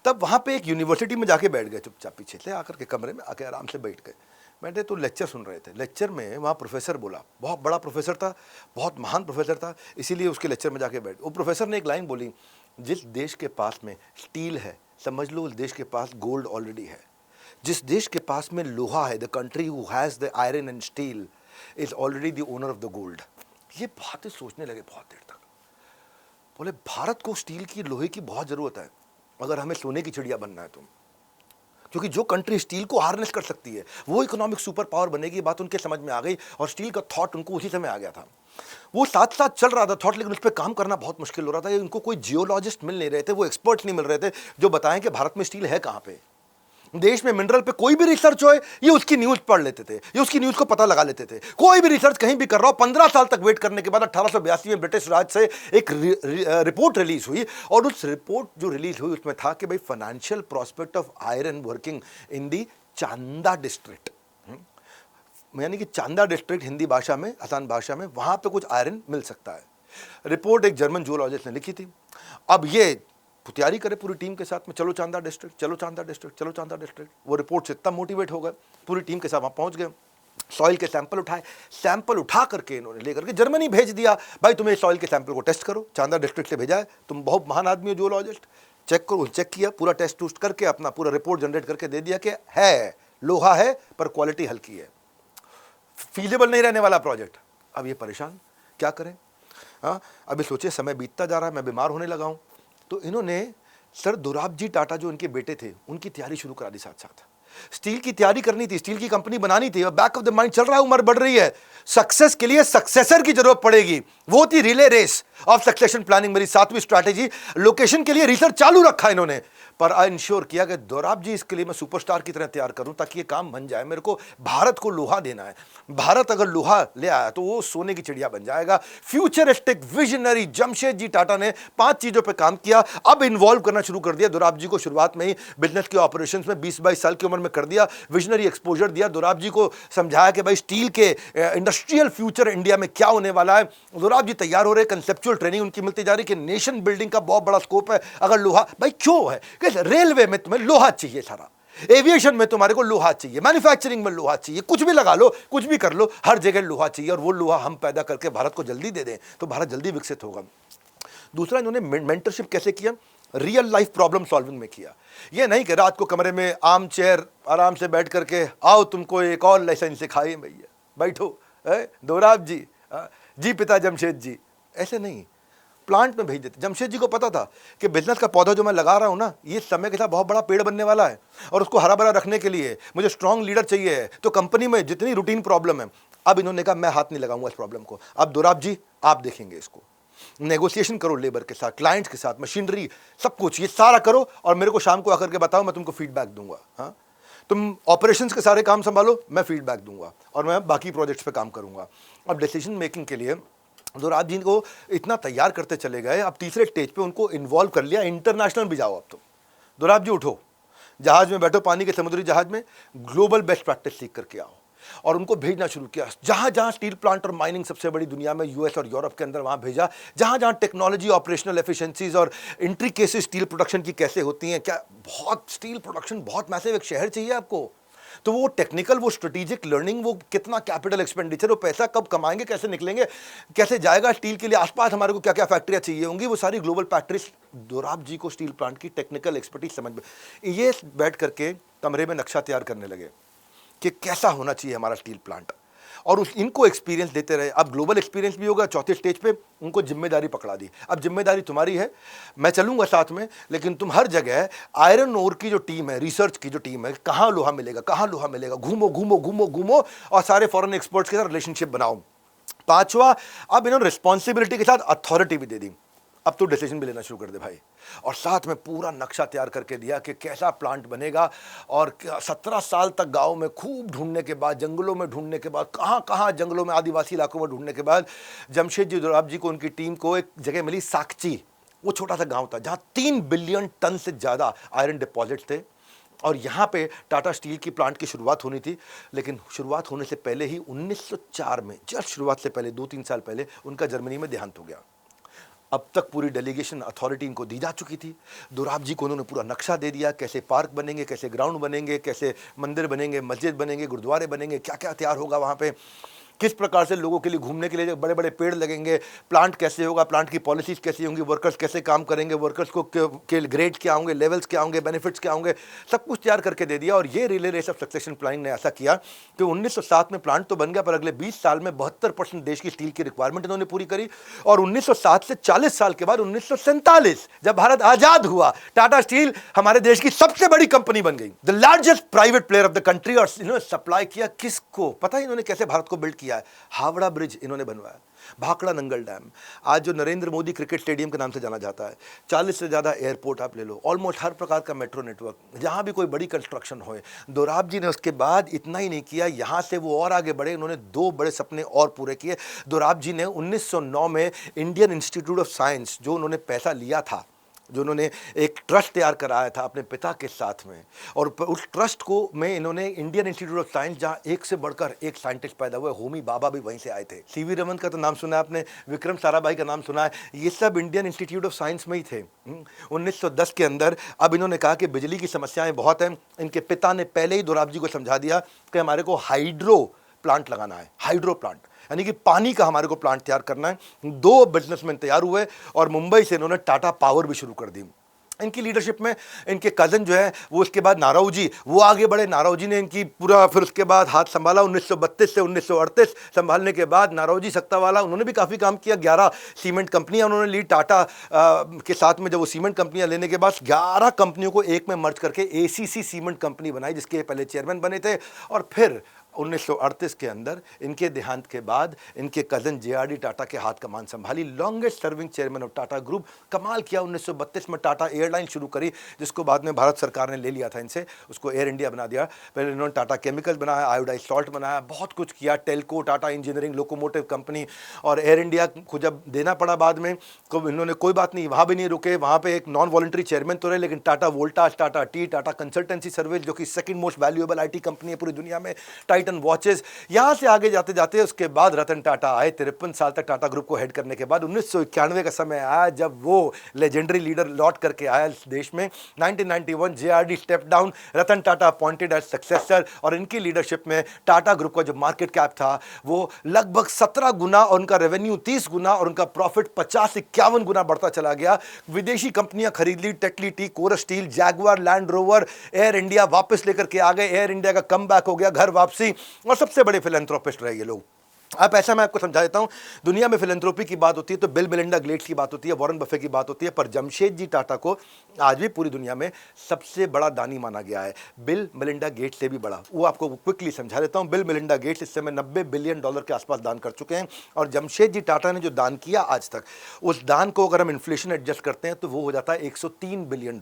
तब वहाँ पे एक यूनिवर्सिटी में जाके बैठ गए, चुपचाप पीछे से आकर के कमरे में आके आराम से बैठ गए। बैठे तो लेक्चर सुन रहे थे। लेक्चर में वहाँ प्रोफेसर बोला, बहुत बड़ा प्रोफेसर था, बहुत महान प्रोफेसर था, इसीलिए उसके लेक्चर में जाके बैठ। वो प्रोफेसर ने एक लाइन बोली, जिस देश के पास में स्टील है समझ लो उस देश के पास गोल्ड ऑलरेडी है। जिस देश के पास में लोहा है, the country who has the iron and steel is already the owner of the gold. ये बातें सोचने लगे बहुत देर तक। बोले भारत को स्टील की, लोहे की बहुत जरूरत है अगर हमें सोने की चिड़िया बनना है तो, क्योंकि जो कंट्री स्टील को हार्नेस कर सकती है वो इकोनॉमिक सुपर पावर बनेगी। बात उनके समझ में आ गई और स्टील का थॉट उनको उसी समय आ गया था। वो साथ साथ चल रहा था थॉट, लेकिन उस पर काम करना बहुत मुश्किल हो रहा था। उनको कोई जियोलॉजिस्ट मिल नहीं रहे थे, वो एक्सपर्ट नहीं मिल रहे थे जो बताएं कि भारत में स्टील है कहाँ पे। देश में मिनरल पे कोई भी रिसर्च होए, ये उसकी न्यूज पढ़ लेते थे, ये उसकी न्यूज को पता लगा लेते थे। कोई भी रिसर्च कहीं भी कर रहा हो, 15 साल तक वेट करने के बाद 1882 में ब्रिटिश राज से एक रिपोर्ट रिलीज हुई, और उस रिपोर्ट जो रिलीज हुई उसमें था कि भाई financial prospect of iron working in the Chanda district, यानी कि चांदा डिस्ट्रिक्ट हिंदी भाषा में, आसान भाषा में, वहां पे कुछ आयरन मिल सकता है। रिपोर्ट एक जर्मन जूलॉजिस्ट ने लिखी थी। अब ये तैयारी करे पूरी टीम के साथ में, चलो चांदा डिस्ट्रिक्ट, चलो चांदा डिस्ट्रिक्ट, चलो चांदा डिस्ट्रिक्ट। वो रिपोर्ट से इतना मोटिवेट हो गए, पूरी टीम के साथ वहाँ पहुँच गए। सॉइल के सैंपल उठाए, सैंपल उठा करके इन्होंने लेकर के जर्मनी भेज दिया। भाई तुम्हें सॉइल के सैंपल को टेस्ट करो, चांदा डिस्ट्रिक्ट से भेजा है, तुम बहुत महान आदमी हो जूलॉजिस्ट, चेक करो। चेक किया, पूरा टेस्ट टूस्ट करके अपना पूरा रिपोर्ट जनरेट करके दे दिया कि है, लोहा है पर क्वालिटी हल्की है, फीजिबल नहीं रहने वाला प्रोजेक्ट। अब ये परेशान, क्या करें। हाँ, अभी सोचे समय बीतता जा रहा है, मैं बीमार होने लगा हूँ, तो इन्होंने सर दोराबजी टाटा जो उनके बेटे थे उनकी तैयारी शुरू करा दी। साथ साथ स्टील की तैयारी करनी थी, स्टील की कंपनी बनानी थी, और बैक ऑफ द माइंड चल रहा है, उम्र बढ़ रही है, सक्सेस के लिए सक्सेसर की जरूरत पड़ेगी। वो थी relay race of succession planning, मेरी 7वीं स्ट्रैटेजी। लोकेशन के लिए रिसर्च चालू रखा इन्होंने, पर इंश्योर किया कि दोराबजी इसके लिए मैं सुपरस्टार की तरह तैयार करूं ताकि ये काम बन जाए। मेरे को भारत को लोहा देना है, भारत अगर लोहा ले आया तो वो सोने की चिड़िया बन जाएगा। फ्यूचरिस्टिक विजनरी जमशेद जी टाटा ने 5 चीजों पे काम किया, अब इन्वॉल्व करना शुरू कर दिया दोराबजी को। शुरुआत में ही बिजनेस के ऑपरेशंस में 20-22 साल की उम्र में कर दिया, विजनरी एक्सपोजर दिया, दोराबजी को समझाया कि भाई स्टील के इंडस्ट्रियल फ्यूचर इंडिया में क्या होने वाला है। दोराबजी तैयार हो रहे, कंसेप्चुअल ट्रेनिंग उनकी मिलती जा रही कि नेशन बिल्डिंग का बहुत बड़ा स्कोप है। अगर लोहा, भाई क्यों है, रेलवे में तुम्हें लोहा चाहिए, सारा एविएशन में तुम्हारे को लोहा चाहिए, मैन्युफैक्चरिंग में लोहा चाहिए, कुछ भी लगा लो, कुछ भी कर लो, हर जगह लोहा चाहिए। और वो लोहा हम पैदा करके भारत को जल्दी दे दें तो भारत जल्दी विकसित होगा। दूसरा, इन्होंने मेंटरशिप कैसे किया, रियल लाइफ प्रॉब्लम सॉल्विंग में किया। ये नहीं कि रात को कमरे में आर्म चेयर आराम से बैठ करके आओ तुमको एक और लेसन सिखाइए भैया, बैठो दोराब जी, जी पिता जमशेद जी, ऐसे नहीं, प्लांट में भेज देते। जमशेद जी को पता था कि बिजनेस का पौधा जो मैं लगा रहा हूं ना, ये समय के साथ बहुत बड़ा पेड़ बनने वाला है, और उसको हरा भरा रखने के लिए मुझे स्ट्रांग लीडर चाहिए है। तो कंपनी में जितनी रूटीन प्रॉब्लम है, अब इन्होंने कहा मैं हाथ नहीं लगाऊंगा इस प्रॉब्लम को, अब दोराब जी आप देखेंगे इसको। नेगोशिएशन करो लेबर के साथ, क्लाइंट्स के साथ, मशीनरी, सब कुछ ये सारा करो, और मेरे को शाम को आकर के बताओ, मैं तुमको फीडबैक दूंगा। हाँ, तुम ऑपरेशंस के सारे काम संभालो, मैं फीडबैक दूंगा, और मैं बाकी प्रोजेक्ट्स पे काम करूंगा। अब डिसीजन मेकिंग के लिए दोराब जी को इतना तैयार करते चले गए। अब तीसरे स्टेज पे उनको इन्वॉल्व कर लिया, इंटरनेशनल भी जाओ अब तुम, दोराब जी उठो, जहाज में बैठो, पानी के समुद्री जहाज में, ग्लोबल बेस्ट प्रैक्टिस सीख करके आओ। और उनको भेजना शुरू किया। जहां जहां स्टील प्लांट और माइनिंग सबसे बड़ी दुनिया में यूएस और यूरोप के अंदर, वहां भेजा। जहां जहां टेक्नोलॉजी, ऑपरेशनल एफिशिएंसीज और एंट्री केसेस स्टील प्रोडक्शन की कैसे होती हैं, क्या बहुत स्टील प्रोडक्शन, बहुत मैसिव एक शहर चाहिए आपको, तो वो टेक्निकल, वो स्ट्रेटेजिक लर्निंग, वो कितना कैपिटल एक्सपेंडिचर, वो पैसा कब कमाएंगे, कैसे निकलेंगे, कैसे जाएगा स्टील के लिए, आसपास हमारे को क्या क्या फैक्ट्रियां चाहिए होंगी, वो सारी ग्लोबल फैक्ट्रीज दोराब जी को स्टील प्लांट की टेक्निकल एक्सपर्टीज समझ में, ये बैठ करके कमरे में नक्शा तैयार करने लगे कि कैसा होना चाहिए हमारा स्टील प्लांट, और उस इनको एक्सपीरियंस देते रहे। अब ग्लोबल एक्सपीरियंस भी होगा, चौथे स्टेज पे उनको जिम्मेदारी पकड़ा दी। अब जिम्मेदारी तुम्हारी है, मैं चलूंगा साथ में, लेकिन तुम हर जगह आयरन ओर की जो टीम है, रिसर्च की जो टीम है, कहाँ लोहा मिलेगा, कहाँ लोहा मिलेगा, घूमो घूमो घूमो घूमो और सारे फॉरेन एक्सपर्ट्स के साथ रिलेशनशिप बनाओ। पांचवा, अब इन्होंने रिस्पॉन्सिबिलिटी के साथ अथॉरिटी भी दे दी। अब तो डिसीजन भी लेना शुरू कर दे भाई, और साथ में पूरा नक्शा तैयार करके दिया कि कैसा प्लांट बनेगा। और 17 साल तक गांव में खूब ढूंढने के बाद, जंगलों में ढूंढने के बाद, कहाँ कहाँ जंगलों में, आदिवासी इलाकों में ढूंढने के बाद, जमशेदजी दोराब जी को, उनकी टीम को एक जगह मिली, साकची। वो छोटा सा गांव था जहाँ 3 बिलियन टन से ज़्यादा आयरन डिपॉजिट थे, और यहाँ पे टाटा स्टील की प्लांट की शुरुआत होनी थी। लेकिन शुरुआत होने से पहले ही 1904 में, जस्ट शुरुआत से पहले 2-3 साल पहले, उनका जर्मनी में देहांत हो गया। अब तक पूरी डेलीगेशन अथॉरिटी इनको दी जा चुकी थी। दोराब जी को उन्होंने पूरा नक्शा दे दिया, कैसे पार्क बनेंगे, कैसे ग्राउंड बनेंगे, कैसे मंदिर बनेंगे, मस्जिद बनेंगे, गुरुद्वारे बनेंगे, क्या क्या तैयार होगा वहाँ पे, किस प्रकार से लोगों के लिए घूमने के लिए बड़े बड़े पेड़ लगेंगे, प्लांट कैसे होगा, प्लांट की पॉलिसीज कैसी होंगी, वर्कर्स कैसे काम करेंगे, वर्कर्स को के ग्रेड क्या होंगे, लेवल्स क्या होंगे, बेनिफिट्स क्या होंगे, सब कुछ तैयार करके दे दिया। और ये relay race of succession planning ने ऐसा किया कि 1907 में प्लांट तो बन गया, पर अगले 20 साल में 72% देश की स्टील की रिक्वायरमेंट इन्होंने पूरी करी। और 1907 से 40 साल के बाद 1947 जब भारत आजाद हुआ, टाटा स्टील हमारे देश की सबसे बड़ी कंपनी बन गई, the largest private player of the country. और इन्होंने सप्लाई किया किसको पता है, इन्होंने कैसे भारत को बिल्ड किया है? हावड़ा ब्रिज इन्होंने बनवाया, भाखड़ा नंगल डैम, आज जो नरेंद्र मोदी क्रिकेट स्टेडियम के नाम से जाना जाता है, 40 से ज़्यादा एयरपोर्ट आप ले लो, ऑलमोस्ट हर प्रकार का मेट्रो नेटवर्क, जहाँ भी कोई बड़ी कंस्ट्रक्शन होए। दोराब जी ने उसके बाद इतना ही नहीं किया, यहाँ से वो और आगे बढ़े, उन्होंने 2 बड़े सपने और पूरे किए। दोराब जी ने 1909 में इंडियन इंस्टीट्यूट ऑफ साइंस, जो उन्होंने पैसा लिया था, जो उन्होंने एक ट्रस्ट तैयार कराया था अपने पिता के साथ में, और उस ट्रस्ट को में इन्होंने इंडियन इंस्टीट्यूट ऑफ साइंस, जहाँ एक से बढ़कर एक साइंटिस्ट पैदा हुए, होमी बाबा भी वहीं से आए थे, सीवी रमन का तो नाम सुना है आपने, विक्रम साराभाई का नाम सुना है, ये सब इंडियन इंस्टीट्यूट ऑफ साइंस में ही थे। 1910 के अंदर अब इन्होंने कहा कि बिजली की समस्याएं बहुत हैं। इनके पिता ने पहले ही दोराब जी को समझा दिया कि हमारे को हाइड्रो प्लांट लगाना है, हाइड्रो प्लांट यानी कि पानी का हमारे को प्लांट तैयार करना है। 2 बिजनेसमैन तैयार हुए और मुंबई से इन्होंने टाटा पावर भी शुरू कर दी। इनकी लीडरशिप में इनके कज़न जो है वो, उसके बाद नाराव जी, वो आगे बढ़े, नाराव जी ने इनकी पूरा फिर उसके बाद हाथ संभाला। 1932 से 1938 संभालने के बाद नाराव जी सत्तावाला, उन्होंने भी काफ़ी काम किया। 11 सीमेंट कंपनियां उन्होंने ली टाटा के साथ में। जब वो सीमेंट कंपनियां लेने के बाद 11 कंपनियों को एक में मर्ज करके एसीसी सीमेंट कंपनी बनाई, जिसके पहले चेयरमैन बने थे। और फिर 1938 के अंदर इनके देहांत के बाद इनके कज़न जेआरडी टाटा के हाथ कमान संभाली, longest serving chairman of Tata group. कमाल किया, 1932 में टाटा एयरलाइन शुरू करी, जिसको बाद में भारत सरकार ने ले लिया था इनसे, उसको एयर इंडिया बना दिया। पहले इन्होंने टाटा केमिकल्स बनाया, आयोडाइज सॉल्ट बनाया, बहुत कुछ किया, Telco, Tata engineering, locomotive company, और एयर इंडिया को जब देना पड़ा बाद में, तो इन्होंने कोई बात नहीं, वहाँ भी नहीं रुके, वहाँ पे एक नॉन वॉलंटरी चेयरमैन तो रहे, लेकिन Tata Voltas, Tata T, Tata consultancy service, जो कि second most valuable IT company है पूरी दुनिया में, टाइटन वॉचेस, यहां से आगे जाते जाते उसके बाद रतन टाटा आए। 53 साल तक टाटा ग्रुप को हेड करने के बाद 1991 का समय आया जब वो लेजेंडरी लीडर लौट करके आया इस देश में। 1991 JRD step down, Ratan Tata appointed as successor, और इनकी लीडरशिप में टाटा ग्रुप का जो मार्केट कैप था वो लगभग 17 गुना, और उनका रेवेन्यू 30 गुना, और उनका प्रॉफिट 50-51 गुना बढ़ता चला गया। विदेशी कंपनियां खरीद ली, Tetley tea, Corus steel, Jaguar, Land Rover, Air India वापस लेकर के आ गए। एयर इंडिया का कम बैक हो गया, घर वापसी, और सबसे बड़े फिलैंथ्रोपिस्ट रहे ये लोग। अब ऐसा मैं आपको समझा देता हूं, दुनिया में फिलैंथ्रोपी की बात होती है तो बिल मेलिंडा गेट्स की बात होती है, वॉरेन बफे की बात होती है, पर जमशेदजी टाटा को आज भी पूरी दुनिया में सबसे बड़ा दानी माना गया है, बिल मेलिंडा गेट्स से भी बड़ा। वो आपको क्विकली समझा देता हूं। बिल मेलिंडा गेट्स इस समय $90 बिलियन के आसपास दान कर चुके हैं, और जमशेदजी टाटा ने जो दान किया आज तक, उस दान को अगर हम इन्फ्लेशन एडजस्ट करते हैं तो वो हो जाता है $103 बिलियन।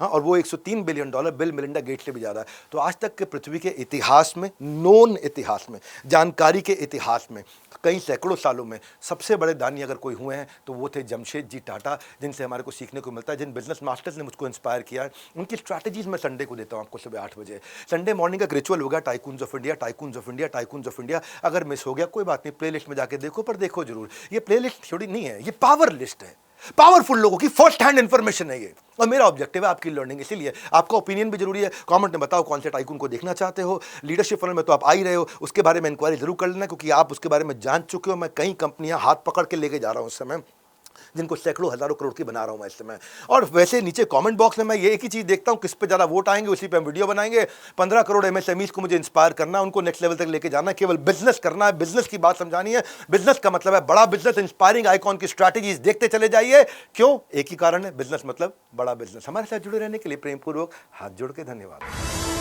हाँ, और वो $103 बिलियन बिल मेलिंडा गेट्स से भी ज़्यादा है। तो आज तक के पृथ्वी के इतिहास में, नोन इतिहास में, जानकारी के इतिहास इतिहास में, कई सैकड़ों सालों में सबसे बड़े दानी अगर कोई हुए हैं तो वो थे जमशेद जी टाटा, जिनसे हमारे को सीखने को मिलता है, जिन बिजनेस मास्टर्स ने मुझको इंस्पायर किया है। उनकी स्ट्रैटेजीज मैं संडे को देता हूँ आपको सुबह 8 बजे। संडे मॉर्निंग का एक रिचुअल होगा, tycoons of India, tycoons of India, tycoons of India. अगर मिस हो गया कोई बात नहीं, प्लेलिस्ट में जाके देखो, पर देखो जरूर। ये प्लेलिस्ट थोड़ी नहीं है, ये पावर लिस्ट है, पावरफुल लोगों की फर्स्ट हैंड इंफॉर्मेशन है ये। और मेरा ऑब्जेक्टिव है आपकी लर्निंग, इसीलिए आपका ओपिनियन भी जरूरी है। कमेंट में बताओ कौन से टाइकून को देखना चाहते हो। लीडरशिप फनल में तो आप आ ही रहे हो, उसके बारे में इंक्वायरी जरूर कर लेना, क्योंकि आप उसके बारे में जान चुके हो। मैं कई कंपनियां हाथ पकड़ के लेके जा रहा हूं उस समय, जिनको सैकड़ों हजारों करोड़ की बना रहा हूं मैं इस समय। और वैसे नीचे कमेंट बॉक्स में मैं ये एक ही चीज देखता हूं, किस पे ज्यादा वोट आएंगे उसी पे हम वीडियो बनाएंगे। 15 करोड़ एमएसएमईज को मुझे इंस्पायर करना है, उनको नेक्स्ट लेवल तक लेके जाना है, केवल बिजनेस करना है, बिजनेस की बात समझानी है। बिजनेस का मतलब है बड़ा बिजनेस, इंस्पायरिंग आइकॉन की स्ट्रैटेजीज देखते चले जाइए। क्यों? एक ही कारण है, बिजनेस मतलब बड़ा बिजनेस। हमारे साथ जुड़े रहने के लिए प्रेमपूर्वक हाथ जोड़ के धन्यवाद।